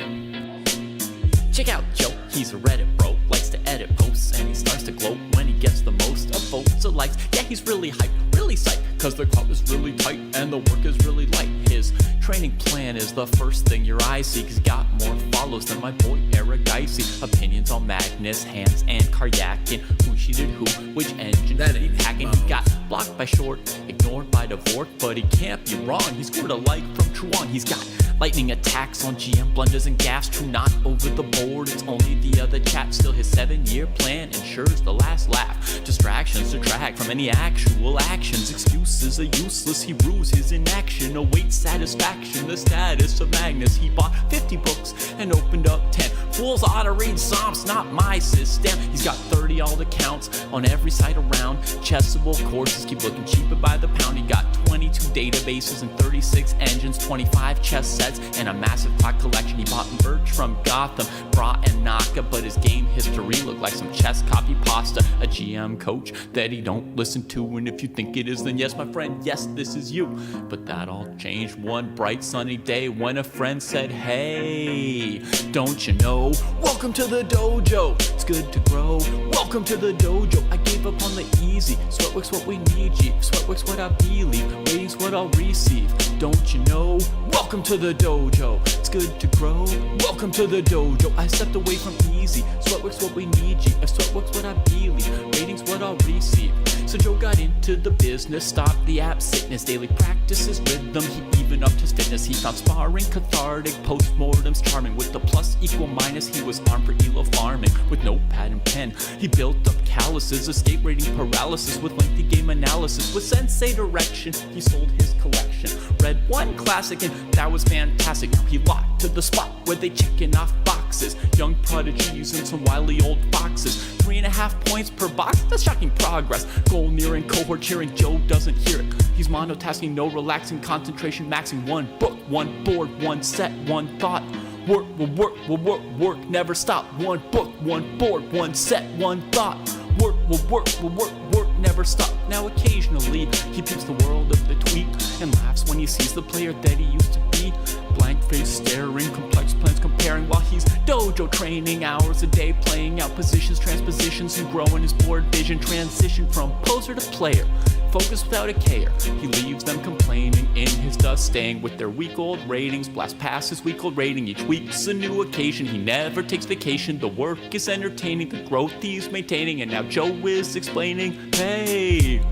Check out Joe, he's a Reddit bro, likes to edit posts, and he starts to gloat when he gets the most of votes or likes. Yeah, he's really hyped, really psyched, cause the crowd is really tight and the work is really light. His training plan is the first thing your eyes see, he's got more follows than my boy Eric Dicey. Opinions on Magnus, Hans, and Karyakin, who cheated who, which engine that he packing. He got blocked by Short, ignored by Dvorak, but he can't be wrong, he scored a like from Truong. He's got lightning attacks on GM blunders and gaffes, true not over the board, it's only the other chap. Still his 7-year plan ensures the last laugh. Distractions detract from any actual actions. Excuses are useless, he rues his inaction. Awaits satisfaction, the status of Magnus. He bought 50 books and opened up 10. Fools ought to read Psalms, not my system. He's got 30 alt accounts on every site around. Chessable courses keep looking cheaper by the pound. He got 22 databases and 36 engines, 25 chess sets, and a massive clock collection. He bought merch from Gotham, Bra and Naka, but his game history looked like some chess copy pasta. A GM coach that he don't listen to, and if you think it is, then yes, my friend, yes, this is you. But that all changed one bright sunny day when a friend said, hey, don't you know, welcome to the dojo, it's good to grow. Welcome to the dojo, I gave up on the easy. Sweatwork's what we need, G. Sweatwork's what I believe, ratings what I'll receive. Don't you know, welcome to the dojo, it's good to grow. Welcome to the dojo, I stepped away from easy. Sweatwork's what we need, G. If Sweatwork's what I believe, ratings what I'll receive. So Joe got into the business, stopped the app sickness, daily practices rhythm, he even upped his fitness. He found sparring cathartic, postmortems charming. With the plus equal minus, he was armed for elo farming. With notepad and pen, he built up calluses, escape rating paralysis with lengthy game analysis. With sensei direction, he sold his collection. Read one classic and that was fantastic. Now he locked to the spot where they checking off boxes. Young prodigies and some wily old foxes. 3.5 points per box, that's shocking progress. Goal nearing, cohort cheering, Joe doesn't hear it. He's monotasking, no relaxing, concentration maxing. One book, one board, one set, one thought. Work will work, will work, work, never stop. One book, one board, one set, one thought. Work will work, will work, work, never stop. Now occasionally, he peeps the world of the tweet and laughs when he sees the player that he used to be. Blank face staring, complex plans comparing while he's dojo training. Hours a day playing out positions, transpositions, and growing his board vision. Transition from poser to player, focus without a care. He leaves them complaining in his dust, staying with their week-old ratings. Blast past his week-old rating, each week's a new occasion. He never takes vacation, the work is entertaining, the growth he's maintaining. And now Joe is explaining, hey,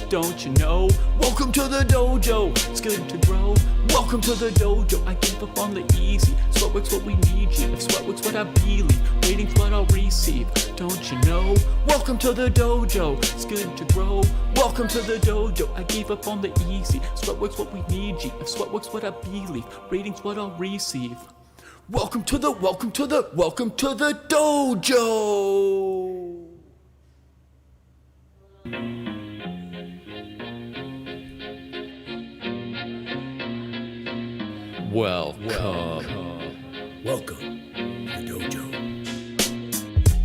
don't you know, welcome to the dojo, it's good to grow. Welcome to the dojo, I gave up on the easy. Sweatwork's what we need, G. If Sweatwork's what I believe, ratings what I'll receive. Don't you know, welcome to the dojo, it's good to grow. Welcome to the dojo, I gave up on the easy. Sweatwork's what we need, G. If Sweatwork's what I believe, ratings what I'll receive. Welcome to the dojo. Welcome to Dojo.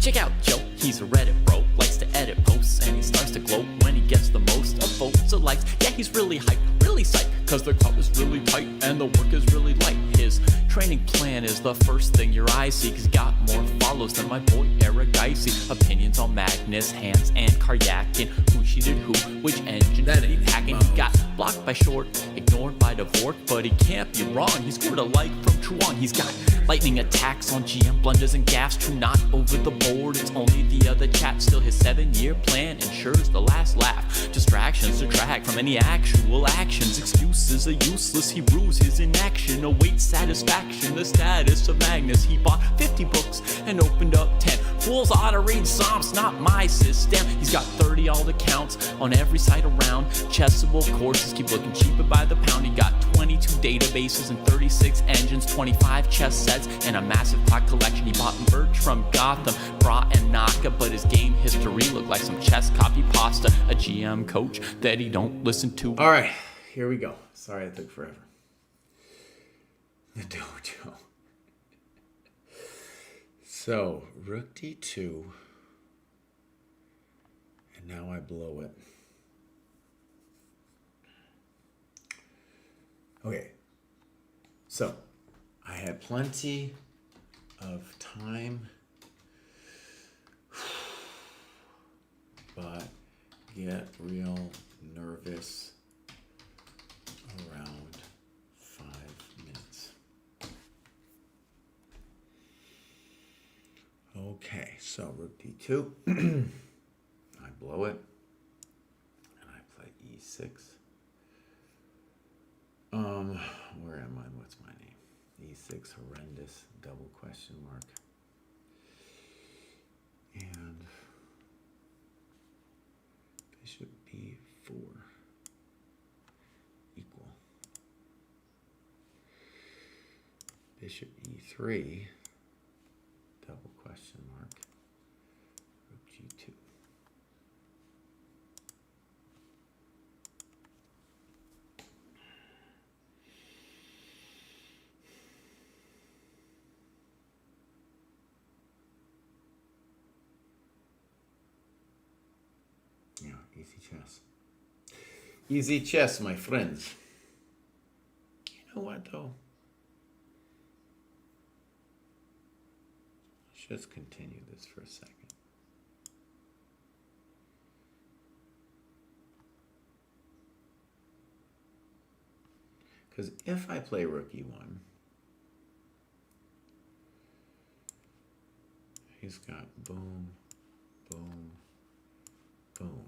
Check out Joe, he's a Reddit bro, likes to edit posts, and he starts to gloat when he gets the most of votes or likes. Yeah, he's really hyped, really really psyched, cause the club is really tight and the work is really light. His training plan is the first thing your eyes see, cause he got more follows than my boy Eric Dicey. Opinions on Magnus, Hans, and Karyakin. Who cheated who, which engine That did he ain't packing? Mouse. He got blocked by Short, ignored by Dvorak, but he can't be wrong. He scored a like from Truong. He's got lightning attacks on GM, blunders and gaffes. True, not over the board, it's only the other chap. Still, his 7-year plan ensures the last laugh. Distractions detract from any actual actions. Excuses are useless, he rues his inaction. Awaits satisfaction, the status of Magnus. He bought 50 books and opened up 10. Fools ought to read Psalms, not my system. He's got 30 alt accounts on every site around. Chessable courses keep looking cheaper by the pound. He got 22 databases and 36 engines, 25 chess sets, and a massive clock collection. He bought merch from Gotham, Bra and Naka, but his game history looked like some chess copy pasta. A GM coach that he don't listen to. All right, here we go. Sorry it took forever. The dojo. So, rook d2. And now I blow it. Okay. So, I had plenty of time, but get real nervous around 5 minutes. Okay, so rook d2. I blow it, and I play e6. Where am I? What's my name? e6, horrendous, double question mark. And bishop b4 equal. Bishop e3, double question mark. Rook g2. Yeah, easy chess. Easy chess, my friends. You know what, though? Let's just continue this for a second. Because if I play rook e1, he's got boom, boom, boom.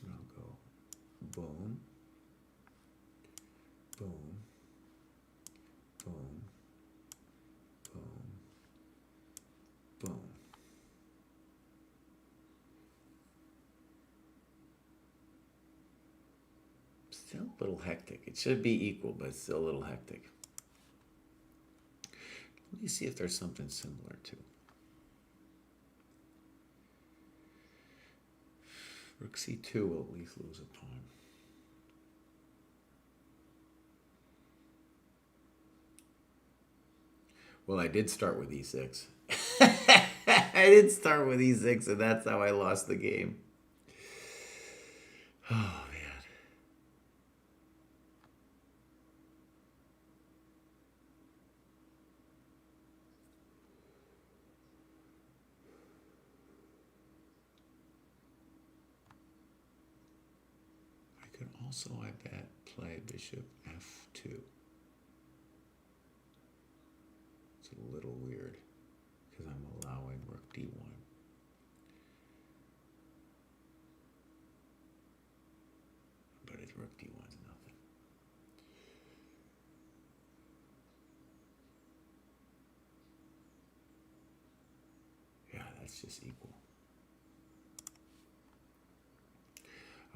And I'll go boom, boom, boom, boom, boom. Still a little hectic. It should be equal, but it's still a little hectic. Let me see if there's something similar to. Rook c2 will at least lose a pawn. Well, I did start with e6. I did start with e6, and that's how I lost the game. Oh, man. I could also, I bet, play bishop f2. It's a little weird because I'm allowing rook d1. But it's rook d1's nothing. Yeah, that's just equal.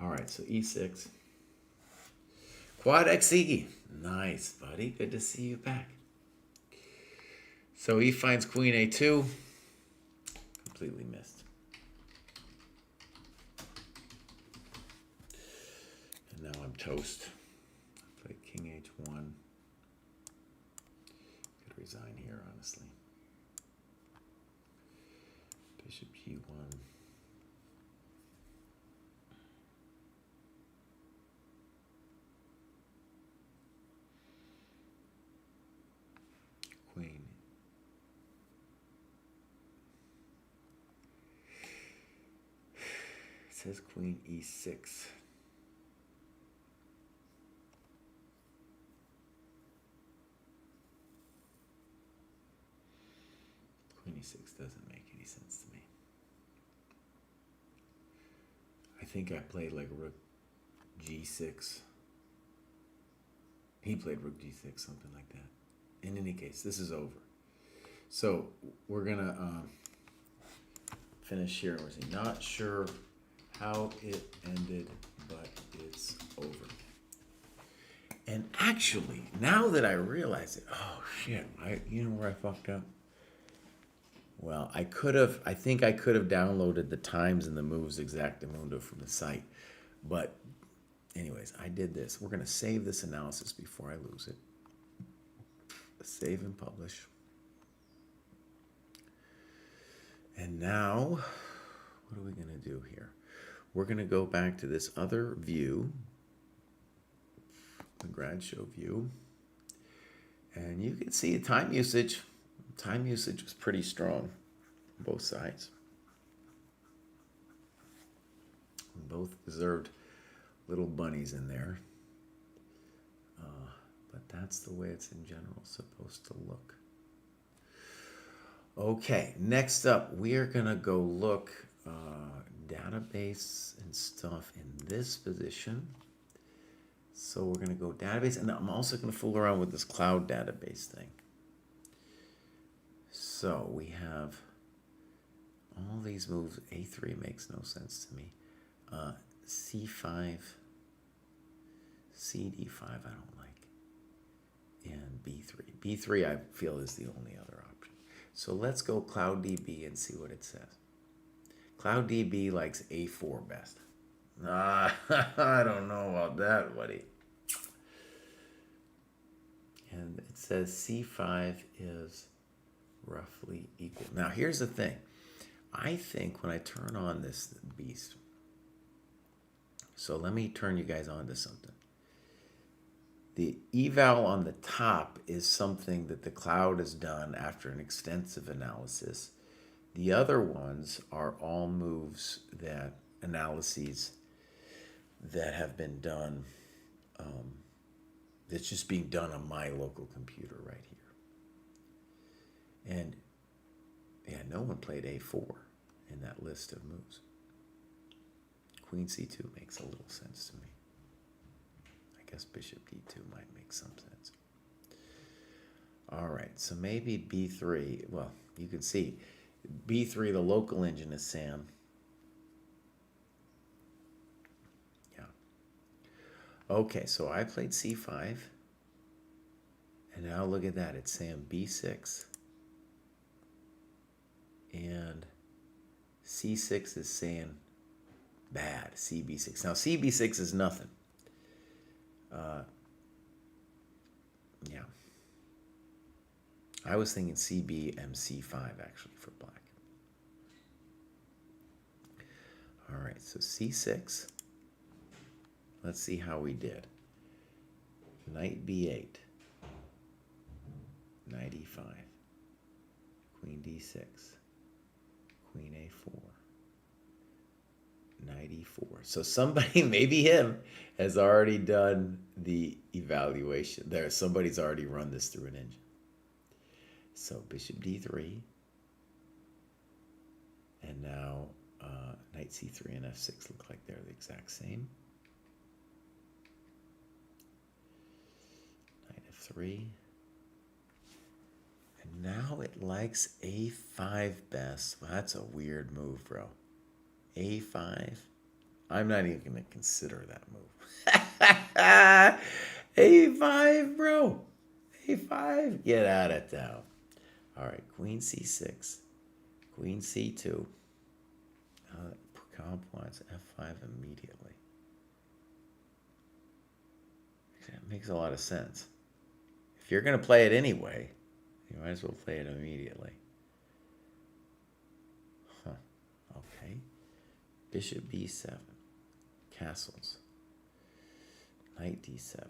All right, so e6. Quad xe. Nice, buddy. Good to see you back. So he finds queen a2. Completely missed. And now I'm toast. I play king h1. Could resign here, honestly. Bishop g1. says queen e6. Queen e6 doesn't make any sense to me. I think I played like rook g6. He played rook g6, something like that. In any case, this is over. So we're gonna finish here. We're not sure how it ended, but it's over. And actually, now that I realize it, oh shit, you know where I fucked up? Well, I think I could have downloaded the times and the moves exactamundo from the site. But anyways, I did this. We're gonna save this analysis before I lose it. Save and publish. And now, what are we gonna do here? We're gonna go back to this other view, the grad show view, and you can see time usage. Time usage was pretty strong on both sides. Both deserved little bunnies in there. But that's the way it's in general supposed to look. Okay, next up, we are going to go look database and stuff in this position. So we're going to go database, and I'm also going to fool around with this cloud database thing. So we have all these moves. A3 makes no sense to me. C5, CD5 I don't like, and B3. B3 I feel is the only other option. So let's go CloudDB and see what it says. CloudDB likes A4 best. I don't know about that, buddy. And it says C5 is roughly equal. Now here's the thing. I think when I turn on this beast, so let me turn you guys on to something. The eval on the top is something that the cloud has done after an extensive analysis. The other ones are all moves analyses that have been done, that's just being done on my local computer right here. And yeah, no one played A4 in that list of moves. Queen C2 makes a little sense to me. I guess bishop D2 might make some sense. All right, so maybe B3. Well, you can see B3, the local engine is Sam. Yeah. Okay, so I played C5. And now look at that. It's Sam B6. And C6 is saying bad. CB6. Now CB6 is nothing. Yeah. I was thinking CB MC5 actually for black. All right, so C6. Let's see how we did. Knight B8. Knight E5. Queen D6. Queen A4. Knight E4. So somebody, maybe him, has already done the evaluation. Somebody's already run this through an engine. So bishop D3. And now knight C3 and F6 look like they're the exact same. Knight F3. And now it likes A5 best. Well, that's a weird move, bro. A5. I'm not even going to consider that move. A5, bro. A5. Get out of town. All right, Queen C6. Queen C2. Comp wants F5 immediately. That makes a lot of sense. If you're going to play it anyway, you might as well play it immediately. Huh. Okay. Bishop B7. Castles. Knight D7.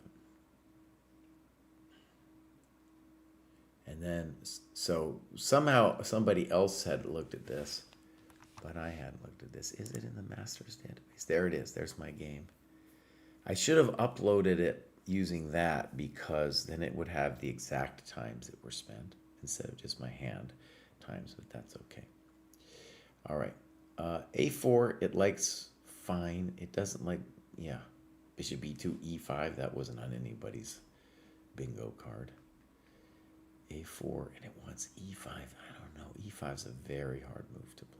And then, so somehow somebody else had looked at this. but I hadn't looked at this. Is it in the Masters database? There it is. There's my game. I should have uploaded it using that because then it would have the exact times that were spent instead of just my hand times, but that's okay. All right. A4, it likes fine. It doesn't like, yeah. Bishop B2, E5, that wasn't on anybody's bingo card. A4, and it wants E5. I don't know. E5 is a very hard move to play.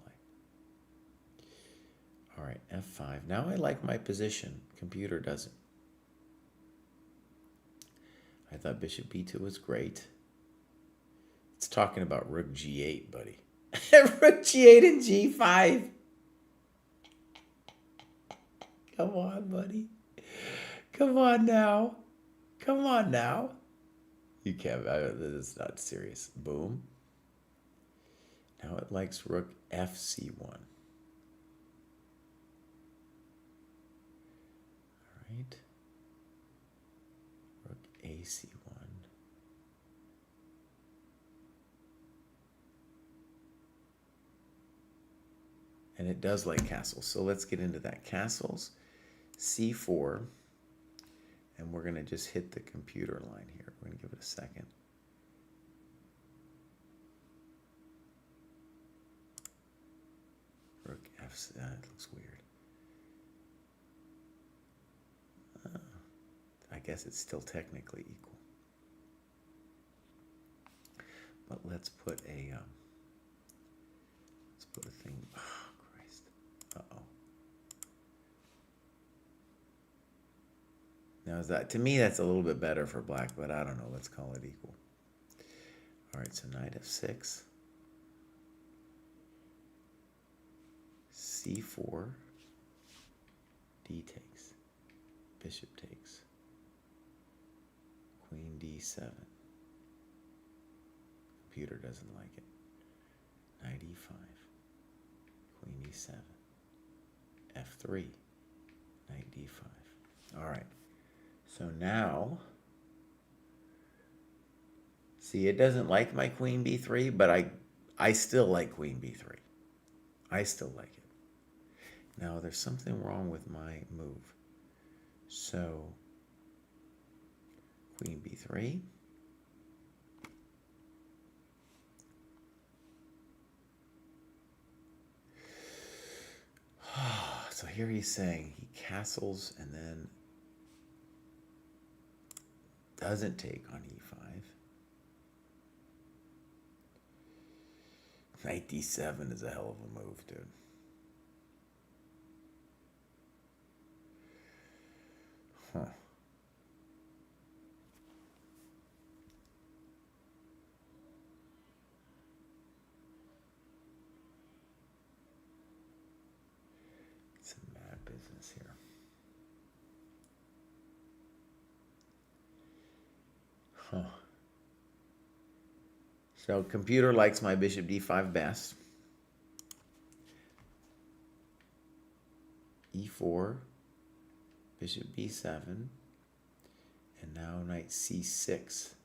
All right, F5. Now I like my position. Computer doesn't. I thought bishop B2 was great. It's talking about rook G8, buddy. Rook G8 and G5. Come on, buddy. Come on now. Come on now. You can't. This is not serious. Boom. Now it likes rook FC1. All right. Rook AC1. And it does like castles. So let's get into that. Castles, C4. And we're going to just hit the computer line here. We're going to give it a second. Rook F, that looks weird. I guess it's still technically equal. But let's put a thing. Oh, Christ. Uh-oh. Now, is that, to me, that's a little bit better for black, but I don't know. Let's call it equal. All right, so knight F6. C4. D takes. Bishop takes. Queen D7. Computer doesn't like it. Knight E5. Queen E7. F3. Knight D5. All right. So now, see, it doesn't like my queen b3, but I still like queen b3. I still like it. Now, there's something wrong with my move. So, queen b3. So here he's saying he castles and then doesn't take on e5. Knight d7 is a hell of a move, dude. Huh. It's a mad business here. Huh. So computer likes my bishop d5 best. e4, bishop b7, and now knight c6.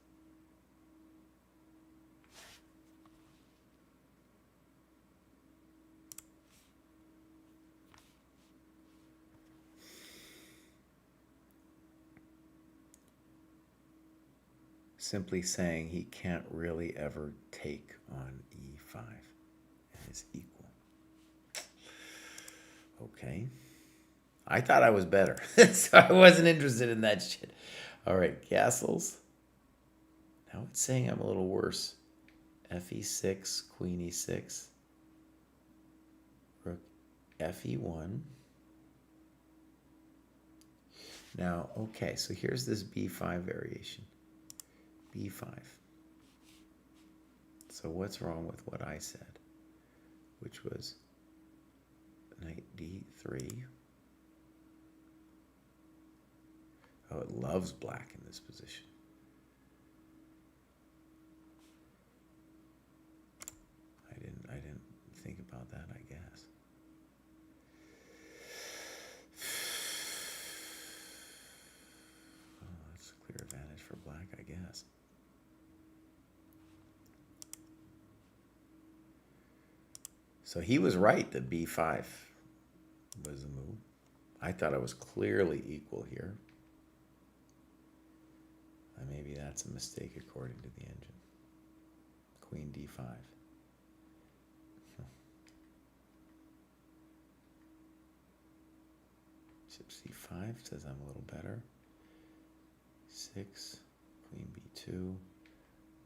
Simply saying he can't really ever take on e5 and is equal. Okay. I thought I was better, so I wasn't interested in that shit. All right, castles. Now it's saying I'm a little worse. fe6, queen e6, rook fe1. Now, okay, so here's this b5 variation. b5. So what's wrong with what I said, which was knight d3. Oh, it loves black in this position. I didn't think about that, I guess. Oh, that's a clear advantage for black, I guess. So he was right that b5 was the move. I thought I was clearly equal here. Maybe that's a mistake according to the engine. Queen d5. Bishop c5 says I'm a little better. 6, queen b2,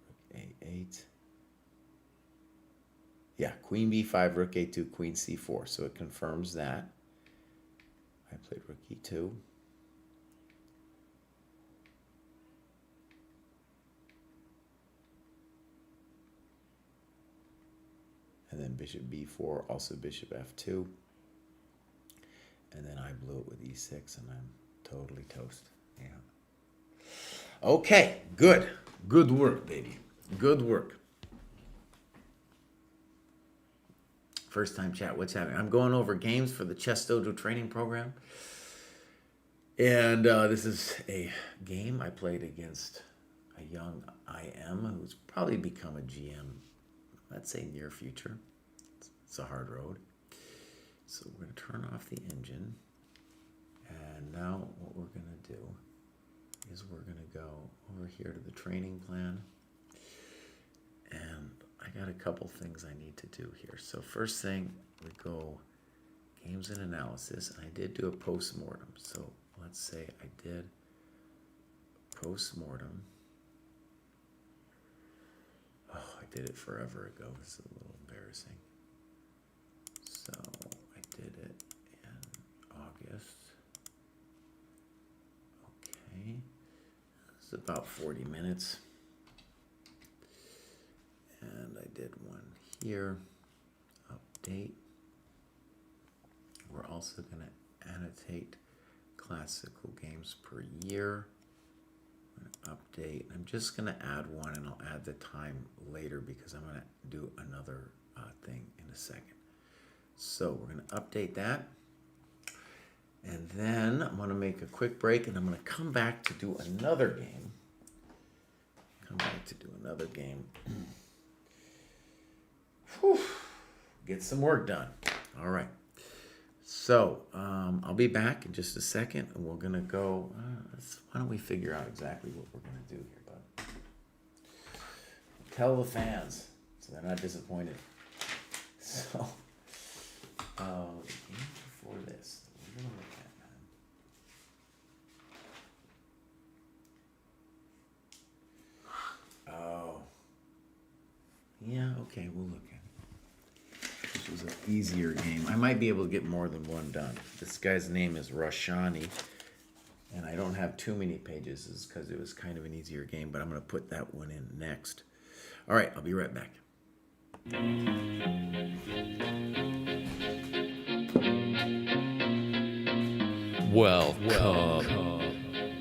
rook a8. Yeah, queen b5, rook a2, queen c4. So it confirms that. I played rook e2. And then bishop b4, also bishop f2. And then I blew it with e6, and I'm totally toast. Yeah. Okay, good. Good work, baby. Good work. First time chat, what's happening? I'm going over games for the ChessDojo training program. And this is a game I played against a young IM who's probably become a GM, let's say near future. It's a hard road. So we're going to turn off the engine. And now what we're going to do is we're going to go over here to the training plan. And I got a couple things I need to do here. So first thing, we go games and analysis. And I did do a post-mortem. So let's say I did post-mortem. Oh, I did it forever ago. This is a little embarrassing. So I did it in August. Okay. It's about 40 minutes. And I did one here. Update. We're also going to annotate classical games per year. I'm going to update. I'm just going to add one, and I'll add the time later because I'm going to do another thing in a second. So we're going to update that. And then I'm going to make a quick break, and I'm going to come back to do another game. Whew. Get some work done. All right. So I'll be back in just a second, and we're going to go. Why don't we figure out exactly what we're going to do here, bud? Tell the fans so they're not disappointed. So the game before this, we're going to look at, man. Oh. Yeah, okay, we'll look at it. This was an easier game. I might be able to get more than one done. This guy's name is Roshani, and I don't have too many pages because it was kind of an easier game, but I'm going to put that one in next. All right, I'll be right back. Welcome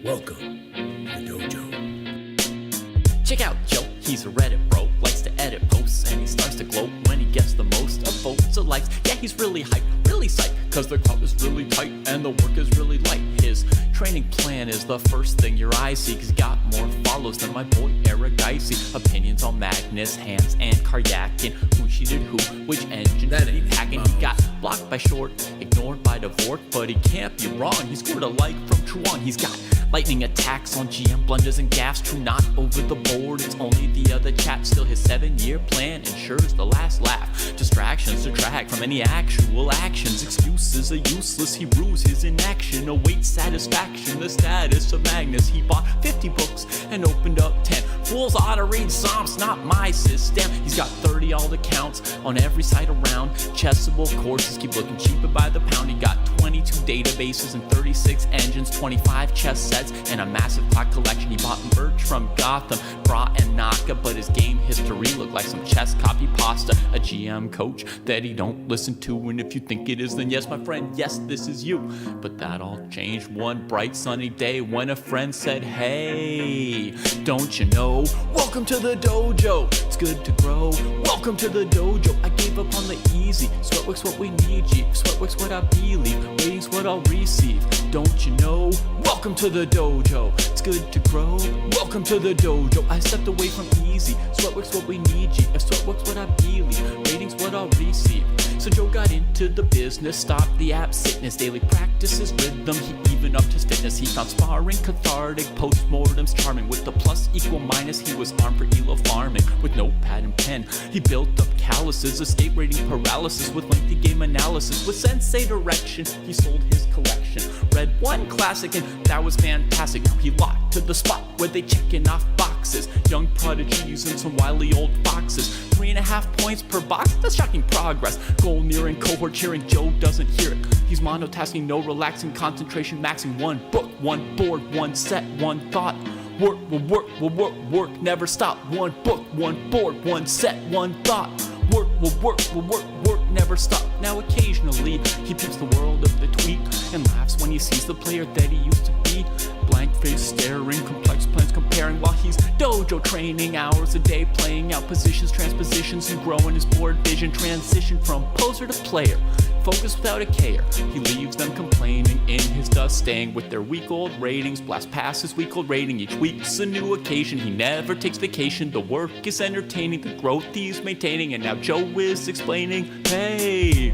Welcome to the dojo. Check out Joe, he's a Reddit bro, likes to edit posts, and he starts to gloat when he gets the most of votes or likes. Yeah, he's really hyped, really psyched, cause the club is really tight and the work is really light. His training plan is the first thing your eyes see, cause he got more follows than my boy Eric Dicey. Opinions on Magnus, Hans, and Karyakin, who cheated who, which engine that he hacking. He got blocked by Short, ignored by Dvorak, but he can't be wrong, he scored a like from Truong. He's got lightning attacks on GM blunders and gaffes, true not over the board, it's only the other chat. Still his 7-year plan ensures the last laugh. Distractions detract from any actual actions. Excuses are useless, he rues his inaction. Awaits satisfaction, the status of Magnus. He bought 50 books and opened up 10. Fools ought to read Psalms, not my system. He's got 30 alt accounts on every site around. Chessable courses keep looking cheaper by the pound. He got 22 databases and 36 engines, 25 chess sets, and a massive clock collection. He bought merch from Gotham, Bra and Naka, but his game history looked like some chess copy pasta. A GM coach that he don't listen to, and if you think it is, then yes, my friend, yes, this is you. But that all changed one bright sunny day when a friend said, hey, don't you know, welcome to the dojo, it's good to grow. Welcome to the dojo, I gave up on the easy. Sweatwork's what we need, G. Sweatwork's what I believe, waiting's what I'll receive. Don't you know, welcome to the dojo, it's good to grow. Welcome to the dojo, I stepped away from easy. Sweatwork's what we need, G. If sweatwork's what I believe, waiting's what what I'll receive. So Joe got into the business, stopped the app sickness, daily practices rhythm, he even upped his fitness. He found sparring cathartic, postmortems charming. With the plus equal minus, he was armed for elo farming. With notepad and pen, he built up calluses, escape rating paralysis with lengthy game analysis. With sensei direction, he sold his collection. Read one classic and that was fantastic. Now he locked to the spot where they checking off boxes. Young prodigies and some wily old foxes. 3.5 points per box, that's shocking progress. Goal nearing, cohort cheering, Joe doesn't hear it. He's monotasking, no relaxing, concentration maxing. One book, one board, one set, one thought. Work will work will work, work never stop. One book, one board, one set, one thought. Work will work will work, work never stop. Now occasionally he peeps the world of the tweet and laughs when he sees the player that he used to be. Blank face staring, complex plans comparing while he's dojo training. Hours a day playing out positions, transpositions, and growing his board vision. Transition from poser to player, focus without a care. He leaves them complaining in his dust, staying with their week-old ratings. Blast past his week-old rating, each week's a new occasion. He never takes vacation, the work is entertaining, the growth he's maintaining. And now Joe is explaining, hey,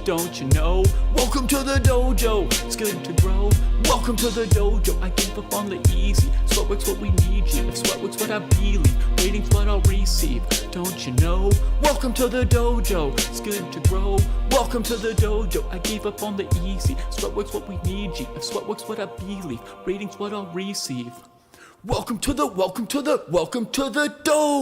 don't you know? Welcome to the dojo, it's good to grow. Welcome to the dojo, I gave up on the easy. Sweatwork's what we need, you. If Sweatwork's what I believe, ratings what I'll receive. Don't you know? Welcome to the dojo, it's good to grow. Welcome to the dojo, I gave up on the easy. Sweatwork's what we need, you. If Sweatwork's what I believe, ratings what I'll receive. Welcome to the dojo! Welcome to the dojo.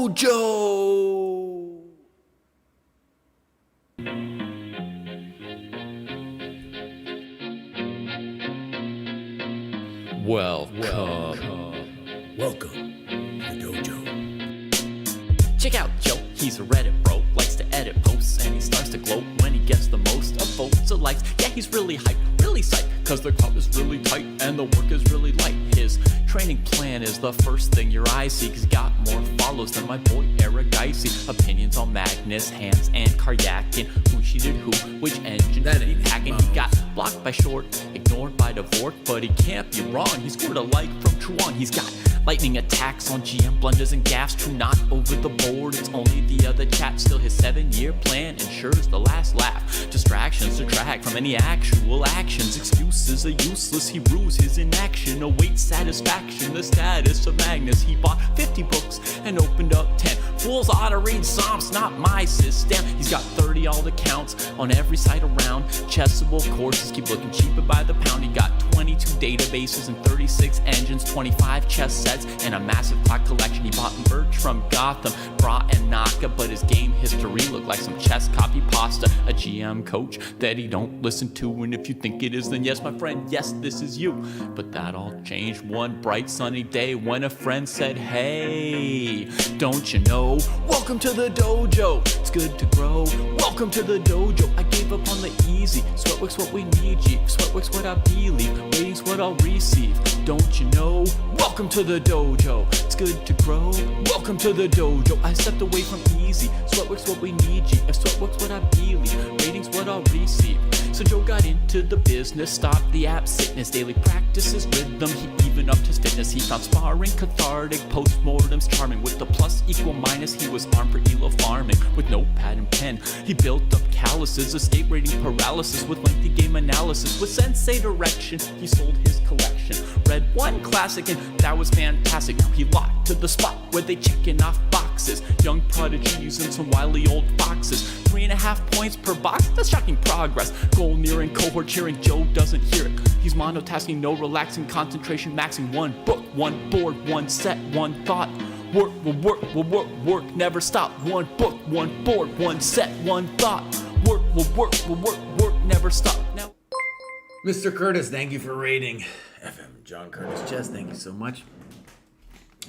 Check out Joe, he's a Reddit bro, likes to edit posts, and he starts to gloat when he gets the most of votes or likes. Yeah, he's really hyped, really psyched, cause the club is really tight and the work is really light. His training plan is the first thing your eyes see, cause he got more follows than my boy Eric Dicey. Opinions on Magnus, Hans, and Karyakin. Who cheated who, which engine That did he ain't hack in? Mouse. He got blocked by Short, ignored by Dvorak, but he can't be wrong. He scored a like from Truon. He's got lightning attacks on GM blunders and gaffes. True, not over the board, it's only the other chat. Still his 7-year plan ensures the last laugh. Distractions detract from any actual actions. Excuses are useless, he rues his inaction. Awaits satisfaction, the status of Magnus. He bought 50 books and opened up 10. Fools ought to read Psalms, not my system. He's got 30 alt accounts on every site around. Chessable courses keep looking cheaper by the pound. He got 22 databases and 36 engines, 25 chess sets, and a massive clock collection. He bought merch from Gotham, Bra and Naka, but his game history looked like some chess copy pasta. A GM coach that he don't listen to, and if you think it is, then yes, my friend, yes, this is you. But that all changed one bright sunny day when a friend said, hey, don't you know? Welcome to the dojo, it's good to grow. Welcome to the dojo, I gave up on the easy. Sweatwork's what we need, G. Sweatwork's what I believe, ratings what I'll receive. Don't you know? Welcome to the dojo, it's good to grow. Welcome to the dojo, I stepped away from easy. Sweatwork's what we need, G. If Sweatwork's what I believe, ratings what I'll receive. So Joe got into the business, stopped the app sickness, daily practices rhythm, he even upped his fitness. He found sparring cathartic, postmortems charming. With the plus equal minus, he was armed for elo farming. With notepad and pen, he built up calluses, escape rating paralysis with lengthy game analysis. With sensei direction, he sold his collection. Read one classic and that was fantastic. Now he locked to the spot where they checking off boxes. Young prodigies and some wily old foxes. 3.5 points per box, that's shocking progress. Goal nearing, cohort cheering, Joe doesn't hear it. He's monotasking, no relaxing, concentration maxing. One book, one board, one set, one thought. Work will work will work, work never stop. One book, one board, one set, one thought. Work will work will work, work never stop. Now, Mr. Curtis, thank you for rating FM John Curtis Chess. Thank you so much.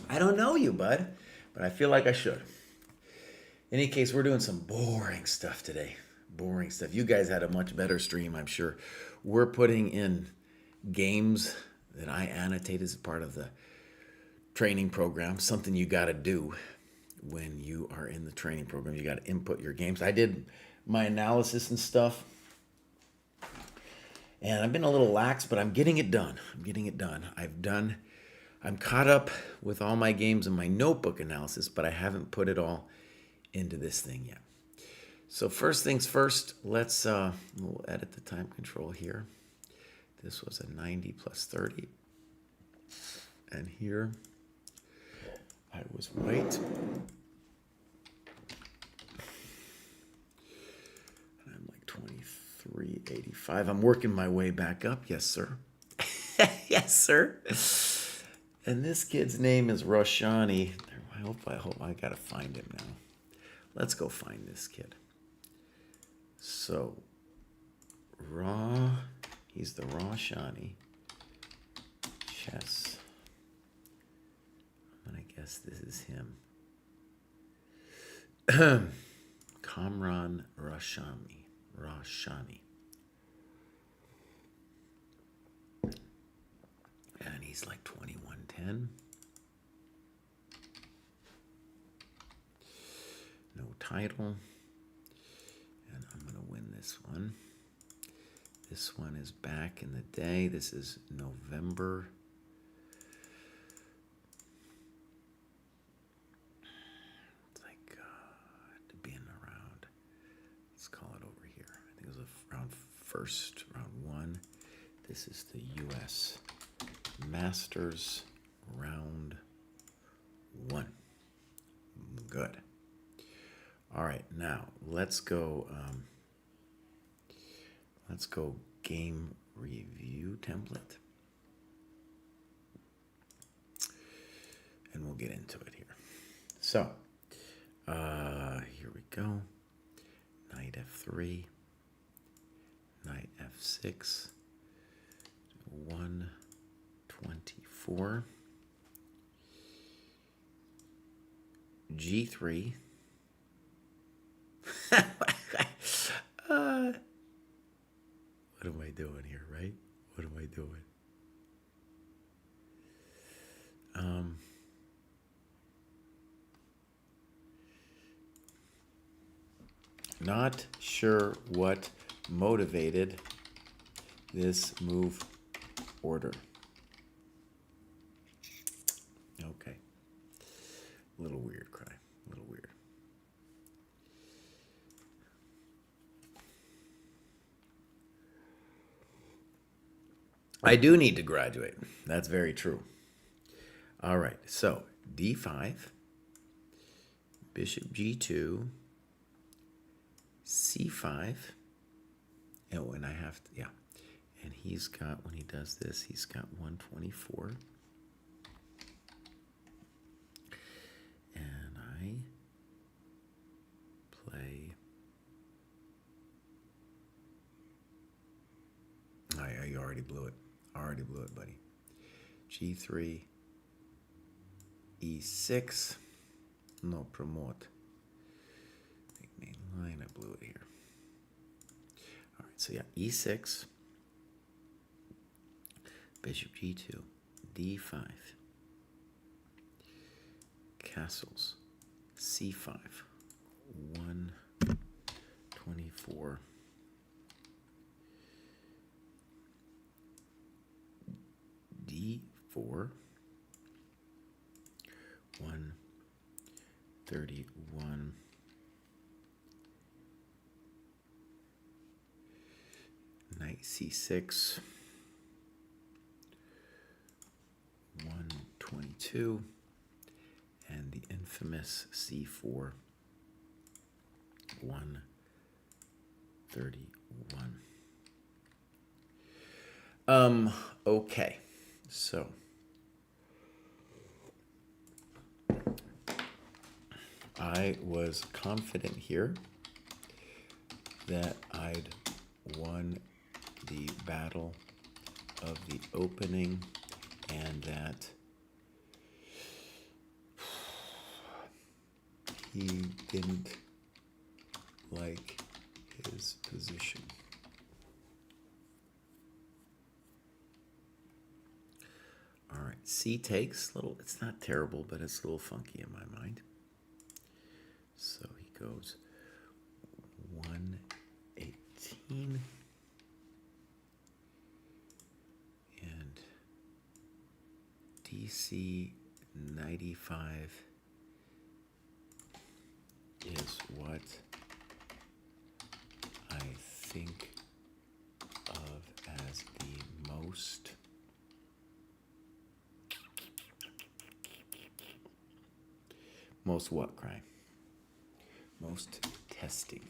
I don't know you, bud, but I feel like I should. In any case, we're doing some boring stuff today. Boring stuff. You guys had a much better stream, I'm sure. We're putting in games that I annotate as a part of the training program. Something you got to do when you are in the training program. You got to input your games. I did my analysis and stuff, and I've been a little lax, but I'm getting it done. I'm caught up with all my games and my notebook analysis, but I haven't put it all into this thing yet. So first things first, we'll edit the time control here. This was a 90 plus 30. And here I was white. And I'm like 23.85. I'm working my way back up. Yes, sir. Yes, sir. And this kid's name is Roshani. I hope I gotta find him now. Let's go find this kid. So, he's the Roshani chess. I'm gonna guess this is him. Kamran Roshani. And he's like 2110. No title. And I'm going to win this one. This one is back in the day. This is November. It's like to be in around. Let's call it over here. I think it was round one. This is the U.S. Masters round 1. Good. All right, now let's go game review template. And we'll get into it here. So, here we go. Knight F3, Knight F6, 124, G3. What am I doing here, right? What am I doing? Not sure what motivated this move order. Okay. A little weird, Cry. A little weird. I do need to graduate. That's very true. All right. So, D5, Bishop G2, C5. Oh, and I have to, yeah. And he's got, when he does this, he's got 124. And I play. You already blew it. Already blew it, buddy. G3, E6. No promote. Main line, I blew it here. All right, so yeah, E6, Bishop G2, D5, castles, C5, 124, D4, 131, Knight C6, 122, and the infamous C4, 131. Okay, so I was confident here that I'd won the battle of the opening and that he didn't like his position. All right, C takes, it's not terrible, but it's a little funky in my mind. So he goes 118 and DC 95 is what I think of as the most what, Cry? Most testing.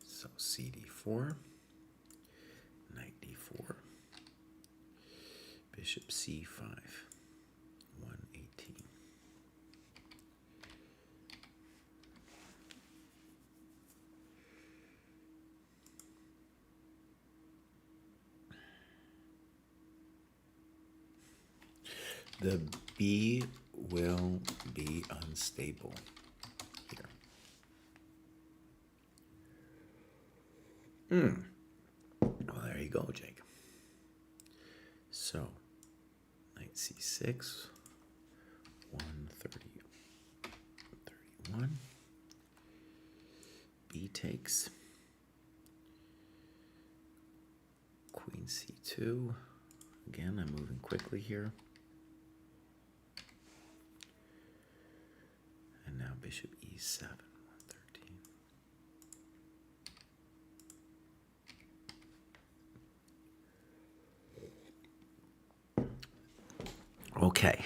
So CD4, knight D4, bishop C5, 118. The B will be unstable here. Well, there you go, Jake. So, knight C6, 131. B takes. Queen C2. Again, I'm moving quickly here. And now bishop E7, 113. Okay.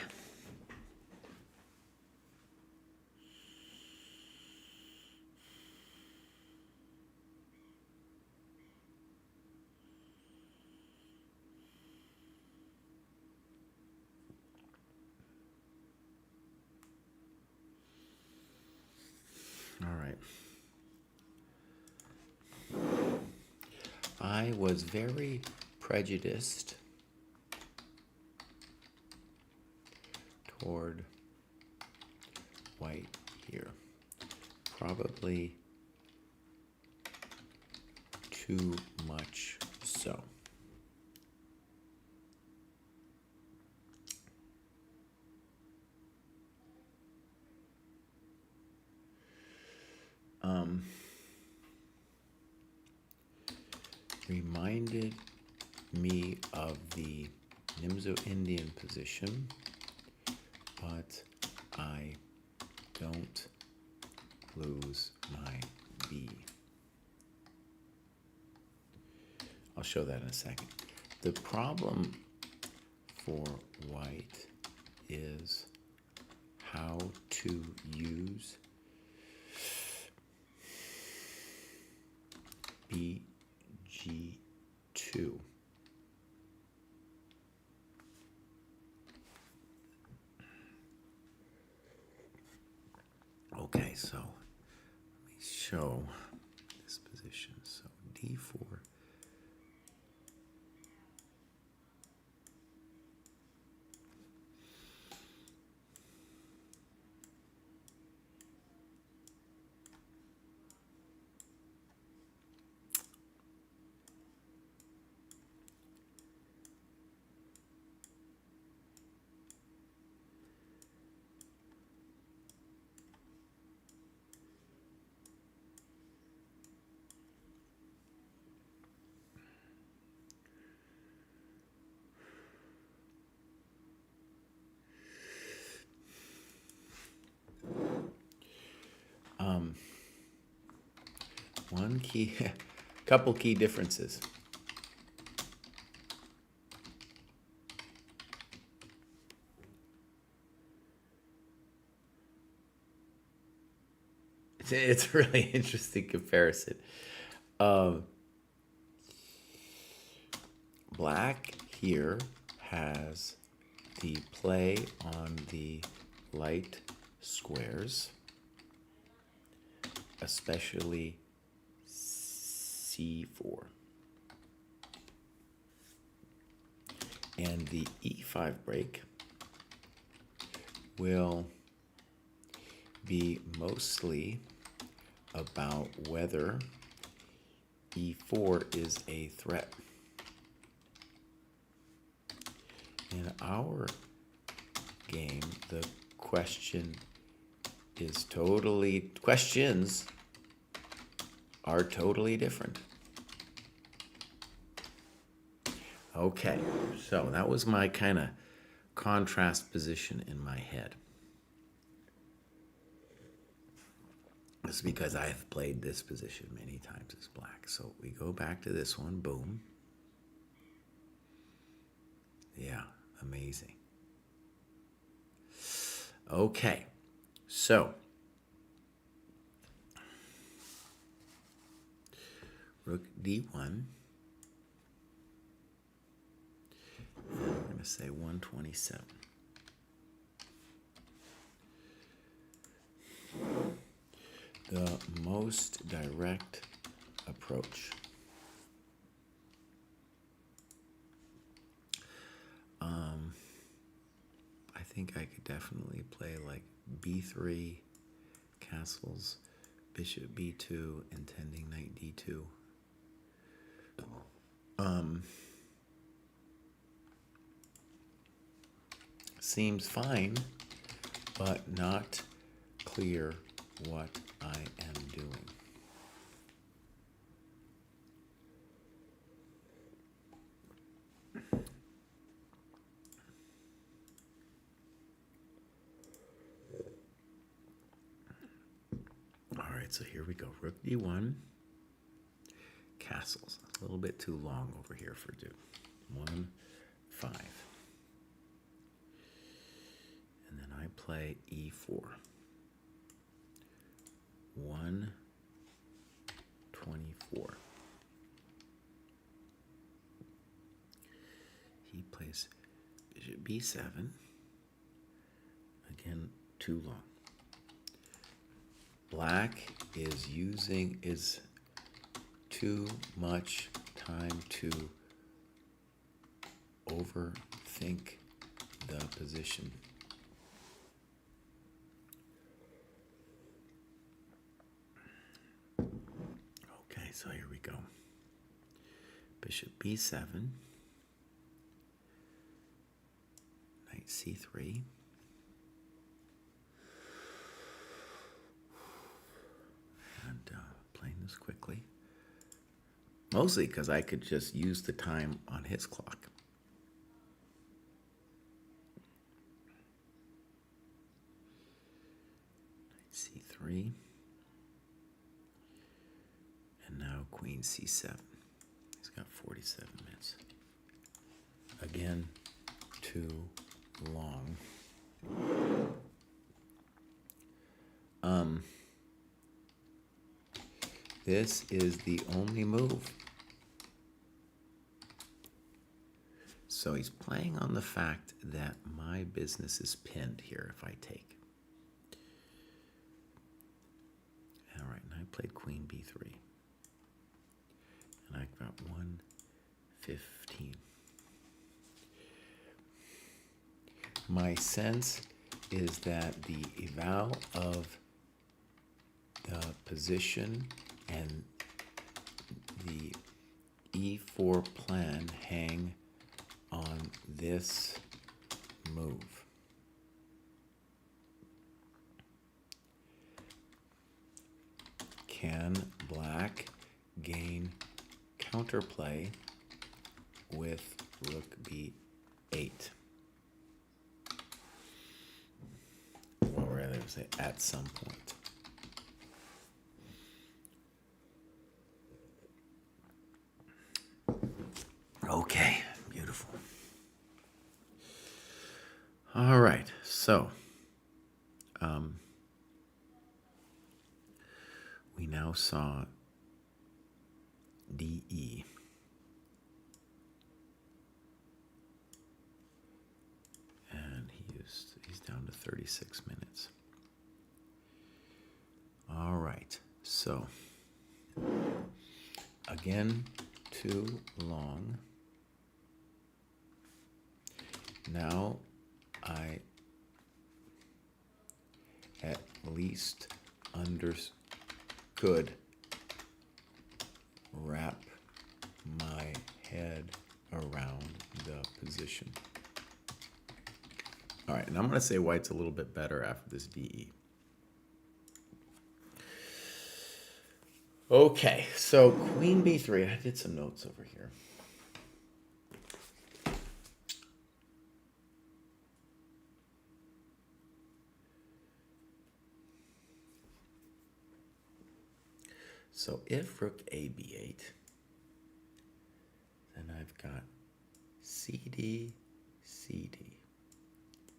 All right. I was very prejudiced toward white here. Probably too much so. Reminded me of the Nimzo Indian position, but I don't lose my B. I'll show that in a second. The problem for white is how to use BG2. Okay, so let me show this position. So D4. Couple key differences. It's a really interesting comparison. Black here has the play on the light squares, especially C4. And the E5 break will be mostly about whether E4 is a threat. In our game, the questions are totally different. Okay, so that was my kind of contrast position in my head. It's because I've played this position many times as black. So we go back to this one. Boom. Yeah, amazing. Okay, so rook d1. And we're going to say 127. The most direct approach. I think I could definitely play like b3, castles, bishop b2, intending knight d2. Seems fine, but not clear what I am doing. All right, so here we go. Rook d1, castles. A little bit too long over here for do. 1, 5. And then I play e4. 1, 24. He plays bishop b7. Again, too long. Black is too much time to overthink the position. Okay, so here we go. Bishop b7, knight c3. Playing this quickly. Mostly because I could just use the time on his clock. Knight c3. And now queen c7. He's got 47 minutes. Again, too long. This is the only move. So he's playing on the fact that my business is pinned here if I take. All right, and I played queen b3. And I've got 115. My sense is that the eval of the position and the e4 plan hang on this move. Can black gain counterplay with rook b8? Or rather say at some point. Okay, beautiful. All right, so we now saw DE. And he's down to 36 minutes. All right, so again, too long. Now I at least could wrap my head around the position. All right, and I'm going to say white's a little bit better after this DE. Okay, so queen b3. I did some notes over here. So if rook a b8, then I've got cd, cd,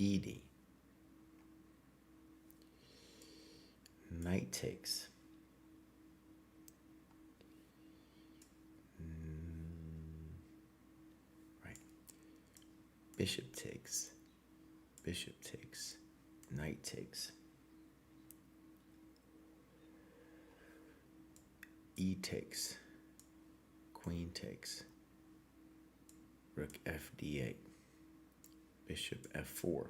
ed. Knight takes. Right. Bishop takes. Bishop takes. Knight takes. E takes. Queen takes. Rook fd8. Bishop f4.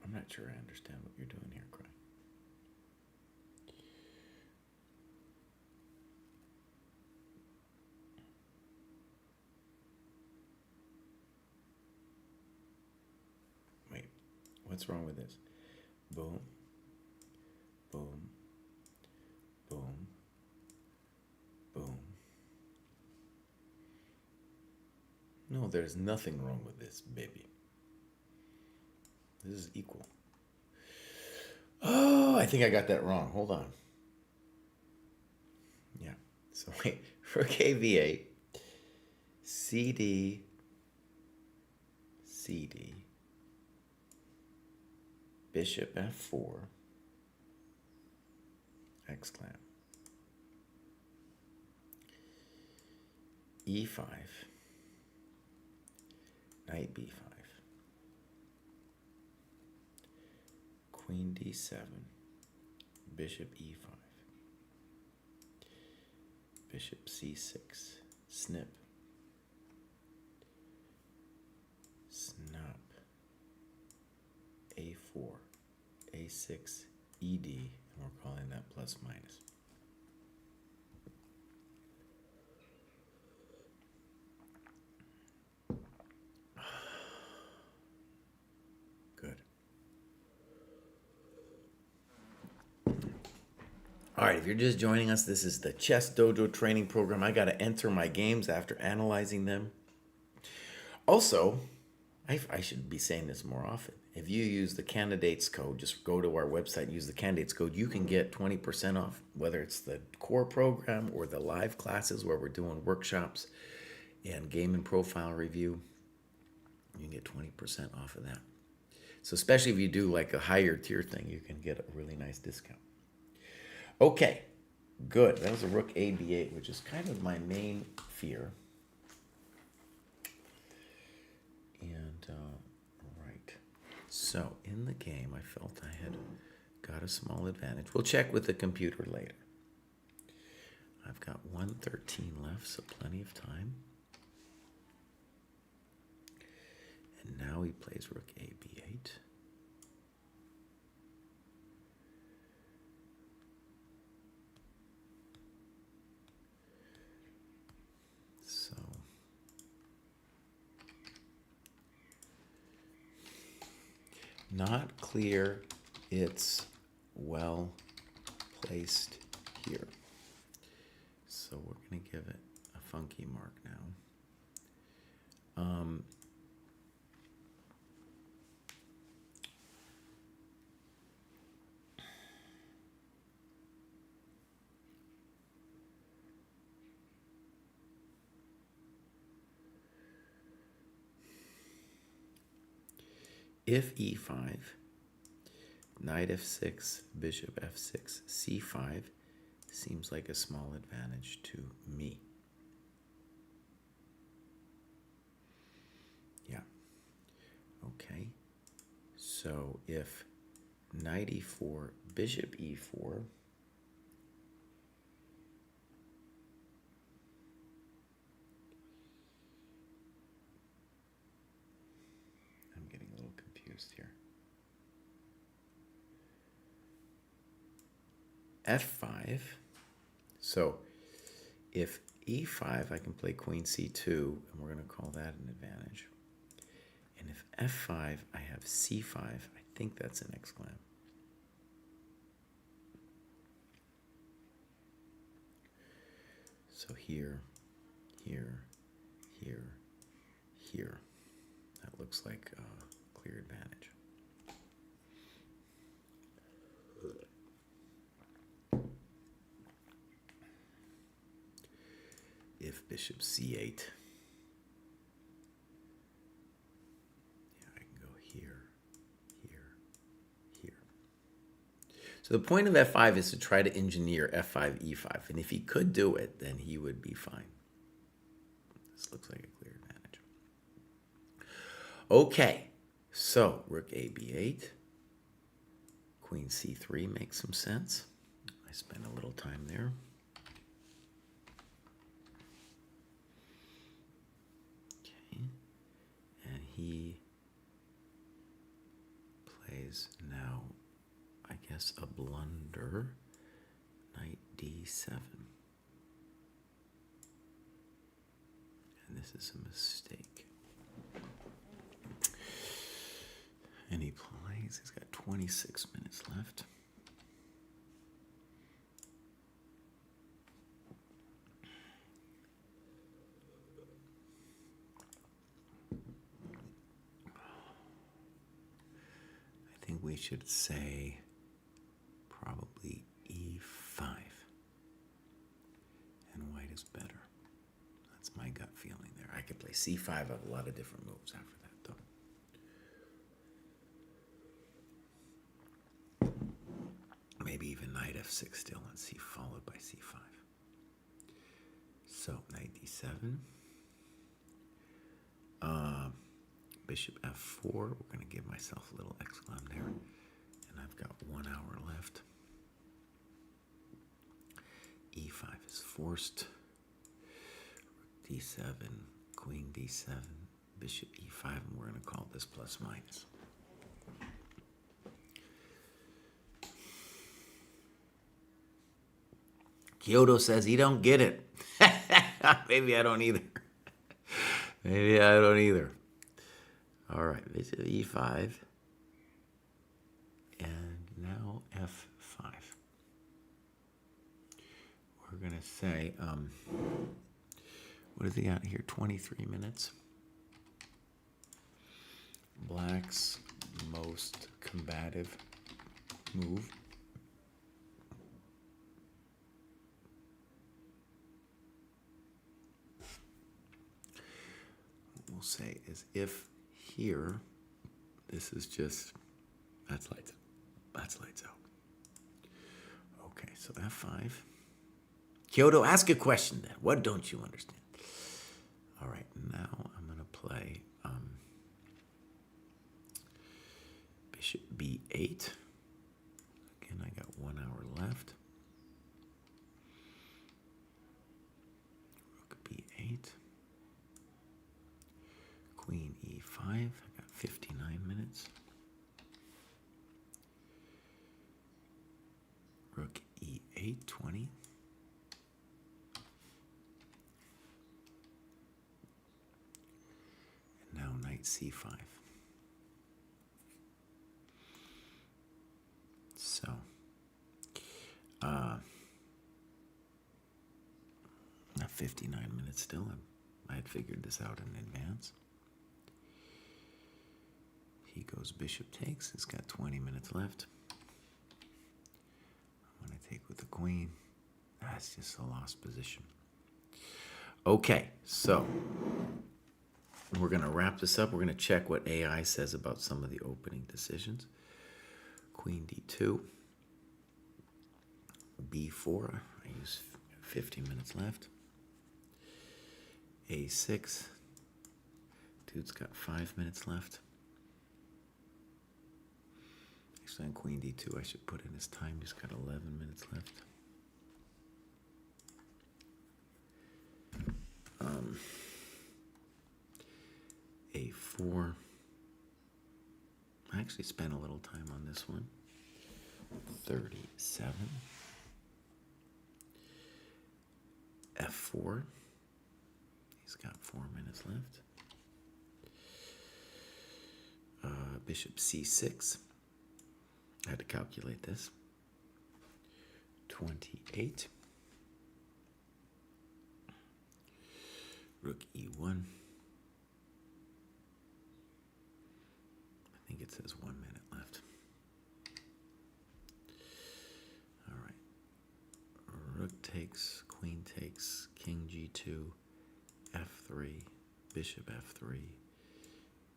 I'm not sure I understand what you're doing here, Craig. Wait, what's wrong with this? Boom, boom, boom, boom. No, there's nothing wrong with this, baby. This is equal. Oh, I think I got that wrong. Hold on. Yeah. So wait, rook AV8, CD, CD, bishop F4, exclam, E5, knight B5, Queen D7, Bishop E5, Bishop C6, snip, snap, A4, A6, ED, and we're calling that plus minus. Good. All right, if you're just joining us, this is the ChessDojo training program. I got to enter my games after analyzing them. Also, I should be saying this more often. If you use the candidates code, just go to our website, use the candidates code, you can get 20% off, whether it's the core program or the live classes where we're doing workshops and game and profile review. You can get 20% off of that. So especially if you do like a higher tier thing, you can get a really nice discount. Okay, good. That was a rook a b8, which is kind of my main fear. And, right. So in the game, I felt I had got a small advantage. We'll check with the computer later. I've got 113 left, so plenty of time. And now he plays rook a b8. So not clear it's well placed here. So we're going to give it a funky mark now. If e5, knight f6, bishop f6, c5 seems like a small advantage to me. Yeah. Okay. So if knight e4, bishop e4, I'm getting a little confused here. f5. So if e5, I can play queen c2, and we're going to call that an advantage. And if f5, I have c5. I think that's an exclam. So here, here, here, here. That looks looks like clear advantage. If bishop c8, yeah, I can go here, here, here. So the point of f5 is to try to engineer f5, e5. And if he could do it, then he would be fine. This looks like a clear advantage. Okay, so rook a b8, queen c3 makes some sense. I spent a little time there. Okay, and he plays now, I guess, a blunder, knight d7. And this is a mistake. And he plays, he's got 26 minutes left. I think we should say probably e5. And white is better. That's my gut feeling there. I could play c5. I have a lot of different moves after that, though. Maybe even knight f6 still and c followed by c5. So knight d7. Bishop f4. We're going to give myself a little exclam there. And I've got 1 hour left. e5 is forced. d7, queen d7, bishop e5, and we're going to call this plus minus. Kyoto says he don't get it. Maybe I don't either. Maybe I don't either. All right, bishop e5. And now f5. We're going to say, what is he got here? 23 minutes. Black's most combative move. We'll say is if here, this is just, that's lights out. That's lights out. Okay, so f5. Kyoto, ask a question then. What don't you understand? All right, now I'm going to play bishop b8. Again, I got 1 hour left. Rook b8. Queen e5. I got 59 minutes. Rook e8, 20. And now knight c5. So, not 59 minutes still. I had figured this out in advance. He goes bishop takes. He's got 20 minutes left. I'm going to take with the queen. That's just a lost position. Okay, so we're going to wrap this up. We're going to check what AI says about some of the opening decisions. Queen d2. b4. I use 50 minutes left. a6. Dude's got 5 minutes left. Actually, on queen d2, I should put in his time. He's got 11 minutes left. a4. I actually spent a little time on this one. 37. f4. He's got 4 minutes left. Bishop c6. I had to calculate this. 28. Rook e1. it says 1 minute left. All right. Rook takes, queen takes, king g2, f3, bishop f3,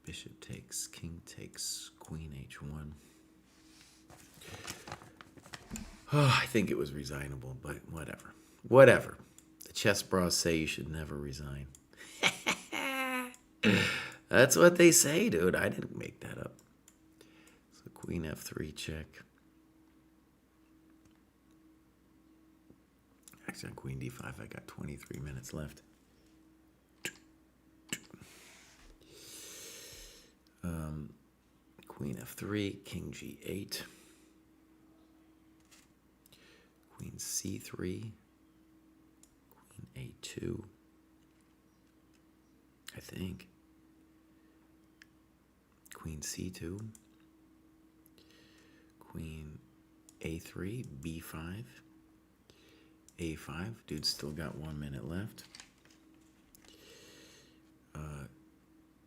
bishop takes, king takes, queen h1. Oh, I think it was resignable, but whatever. Whatever. The chess bras say you should never resign. That's what they say, dude. I didn't make that up. So queen f3 check. Actually, on queen d5, I got 23 minutes left. Queen f3, king g8. Queen c3, queen a2, I think. Queen c2, queen a3, b5, a5. Dude's still got 1 minute left.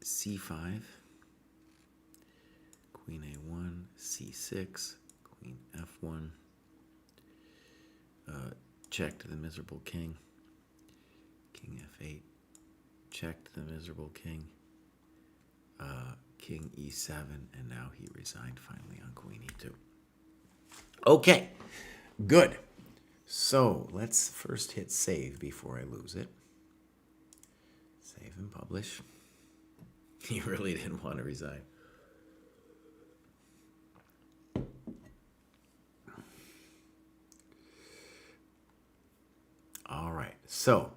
c5, queen a1, c6, queen f1. Check to the miserable king. King f8. Check to the miserable king. King e7, and now he resigned finally on queen e2. Okay, good. So let's first hit save before I lose it. Save and publish. He really didn't want to resign. All right, so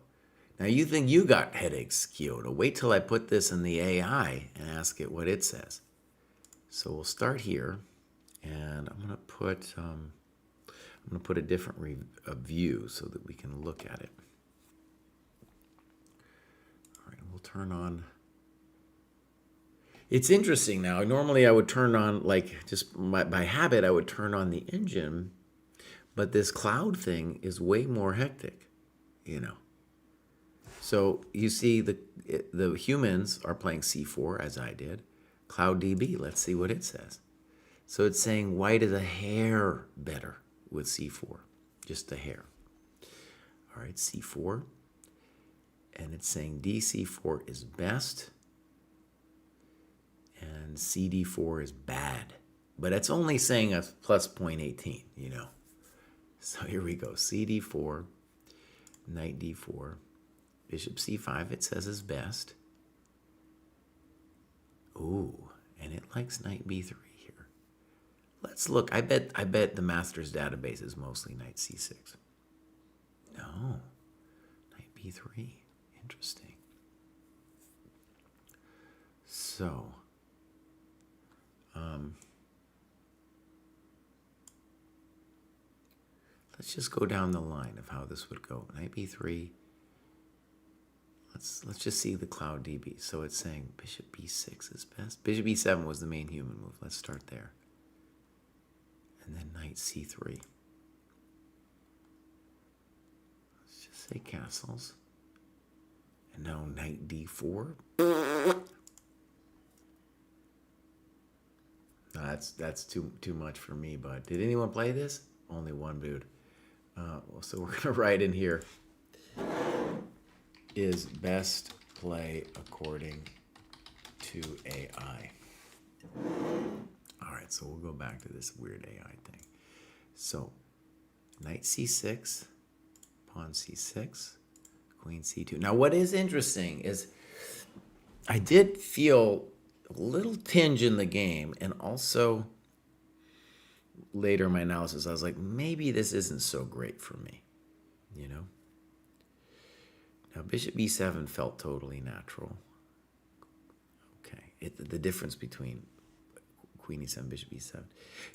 now you think you got headaches, Kyoto. Wait till I put this in the AI and ask it what it says. So we'll start here, and I'm gonna put a different view so that we can look at it. All right, we'll turn on. It's interesting now. Normally I would turn on, like, just by habit, I would turn on the engine, but this cloud thing is way more hectic, you know. So you see the humans are playing c4 as I did. Cloud DB, let's see what it says. So it's saying white is a hair better with c4, just a hair. All right, c4, and it's saying dc4 is best, and cd4 is bad. But it's only saying a plus 0.18, you know. So here we go, cd4, knight d4, bishop c5, it says is best. Ooh, and it likes knight b3 here. Let's look. I bet the master's database is mostly knight c6. No, knight b3. Interesting. So, let's just go down the line of how this would go. Knight b3. Let's just see the cloud DB. So it's saying bishop b6 is best. Bishop e7 was the main human move. Let's start there. And then knight c3. Let's just say castles. And now knight d4. No, that's too much for me, bud. Did anyone play this? Only one dude. So we're gonna write in here. Is best play according to AI. All right, so we'll go back to this weird AI thing. So, knight c6, pawn c6, queen c2. Now, what is interesting is I did feel a little tinge in the game, and also later in my analysis, I was like, maybe this isn't so great for me, you know? Now, bishop b7 felt totally natural. Okay, the difference between queen e7, bishop e7.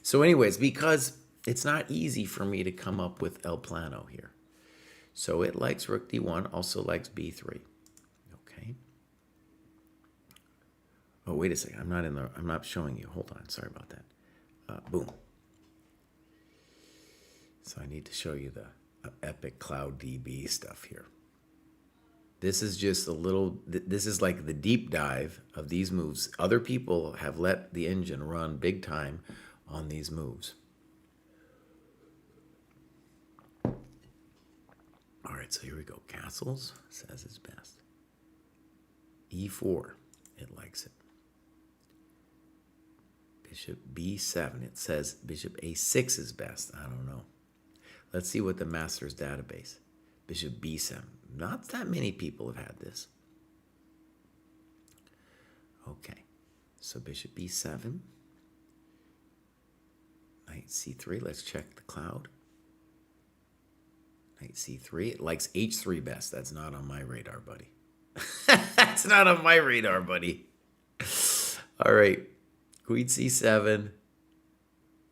So anyways, because it's not easy for me to come up with El Plano here. So it likes rook d1, also likes b3. Okay. Oh, wait a second. I'm not showing you. Hold on. Sorry about that. Boom. So I need to show you the epic cloud DB stuff here. This is just a little, this is like the deep dive of these moves. Other people have let the engine run big time on these moves. All right, so here we go. Castles says it's best. E4, it likes it. Bishop B7, it says bishop A6 is best. I don't know. Let's see what the master's database. Bishop B7. Not that many people have had this. Okay, so bishop B7. Knight C3, let's check the cloud. Knight C3, it likes H3 best. That's not on my radar, buddy. That's not on my radar, buddy. All right, Queen C7.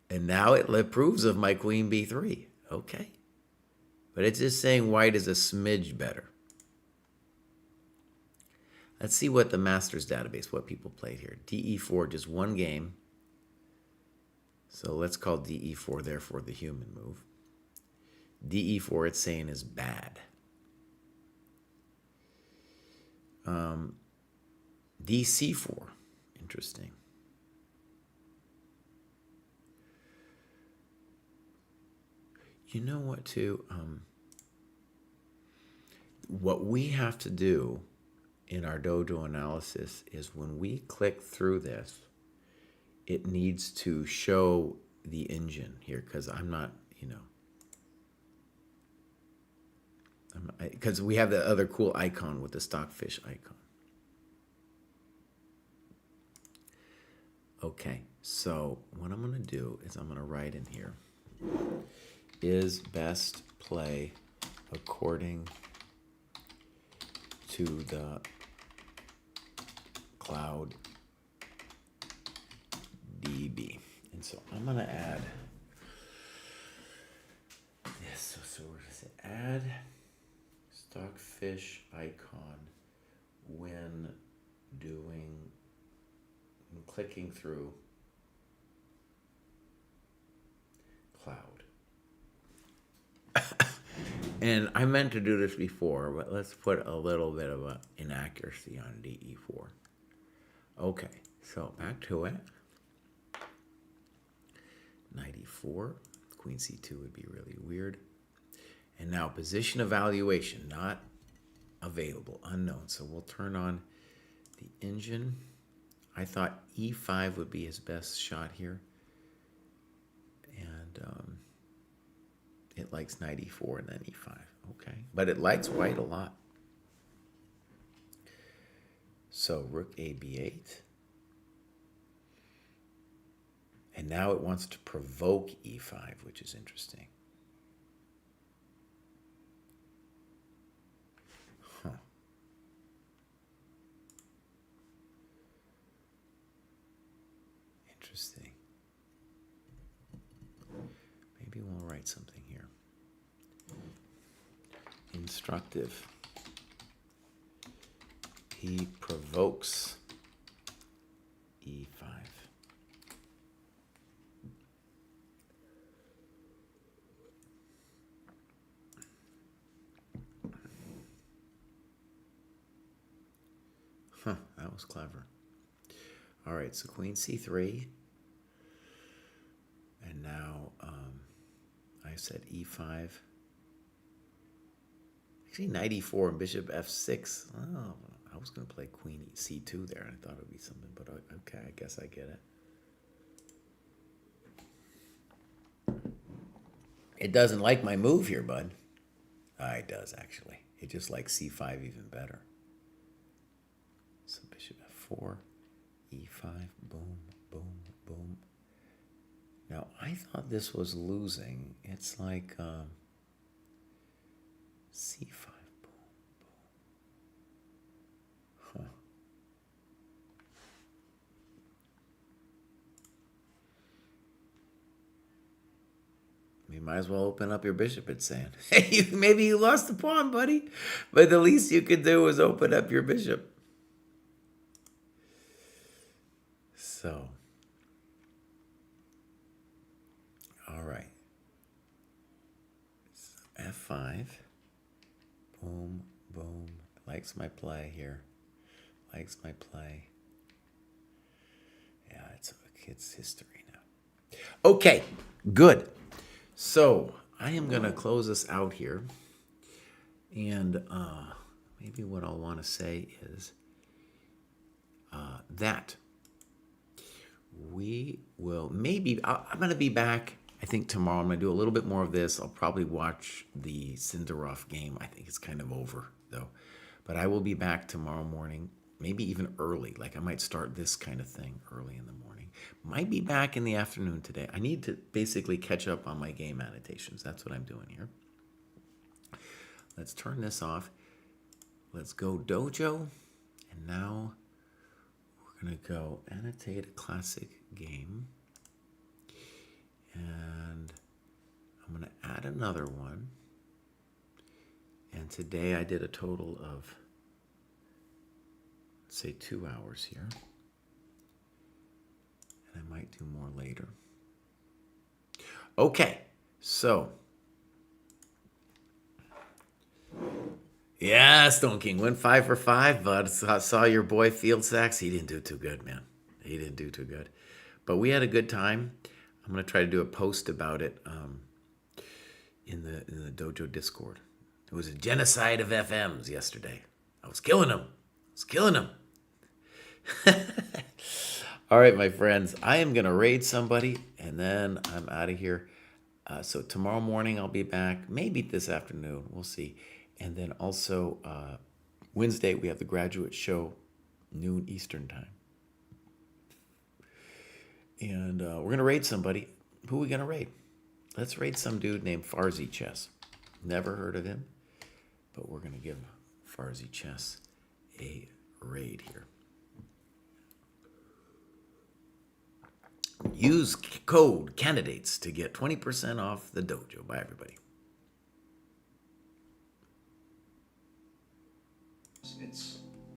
And now it approves of my Queen B3. Okay. But it's just saying white is a smidge better. Let's see what the master's database, what people played here. DE4, just one game. So let's call DE4, therefore, the human move. DE4, it's saying is bad. DC4, interesting. You know what, too? What we have to do in our dojo analysis is when we click through this, it needs to show the engine here, because I'm not, because we have the other cool icon with the stockfish icon. Okay, so what I'm going to do is I'm going to write in here, is best play according to the cloud DB. And so I'm going to add this. So we're going to say add stockfish icon when clicking through cloud. And I meant to do this before, but let's put a little bit of an inaccuracy on DE4. Okay, so back to it. Knight E4, Queen C2 would be really weird. And now position evaluation, not available, unknown. So we'll turn on the engine. I thought E5 would be his best shot here. And it likes knight E4 and then E5. Okay, but it likes white a lot. So rook A B8. And now it wants to provoke E5, which is interesting. Huh. Interesting. Maybe we'll write something here. Instructive. He provokes E5. Huh, that was clever. All right, so Queen C3. And now I said E5. Actually, knight E4 and bishop F6. Oh, I was going to play Queen C2 there. I thought it would be something, but okay, I guess I get it. It doesn't like my move here, bud. It does, actually. It just likes C5 even better. So bishop F4, E5, boom, boom, boom. Now, I thought this was losing. It's like C5, boom, boom. Huh. You might as well open up your bishop, it's saying. Hey, maybe you lost the pawn, buddy. But the least you could do is open up your bishop. So, all right. So F5, boom, boom, Likes my play here. Likes my play. Yeah, it's history now. Okay, good. So I am going to close this out here. And maybe what I'll want to say is that we will I'm going to be back, I think, tomorrow. I'm going to do a little bit more of this. I'll probably watch the Sindarov game. I think it's kind of over, though. But I will be back tomorrow morning, maybe even early. Like I might start this kind of thing early in the morning. Might be back in the afternoon today. I need to basically catch up on my game annotations. That's what I'm doing here. Let's turn this off. Let's go dojo. And now we're going to go annotate a classic game. And I'm going to add another one. And today I did a total of, let's say, 2 hours here. And I might do more later. Okay, so. Yeah, Stone King went 5 for 5, but I saw your boy Field Sacks. He didn't do too good, man. He didn't do too good. But we had a good time. I'm going to try to do a post about it in the Dojo Discord. It was a genocide of FMs yesterday. I was killing them. All right, my friends. I am going to raid somebody, and then I'm out of here. So tomorrow morning I'll be back. Maybe this afternoon. We'll see. And then also Wednesday we have the graduate show, noon Eastern time. And we're going to raid somebody. Who are we going to raid? Let's raid some dude named Farzi Chess. Never heard of him. But we're going to give Farzi Chess a raid here. Use code candidates to get 20% off the dojo. Bye, everybody.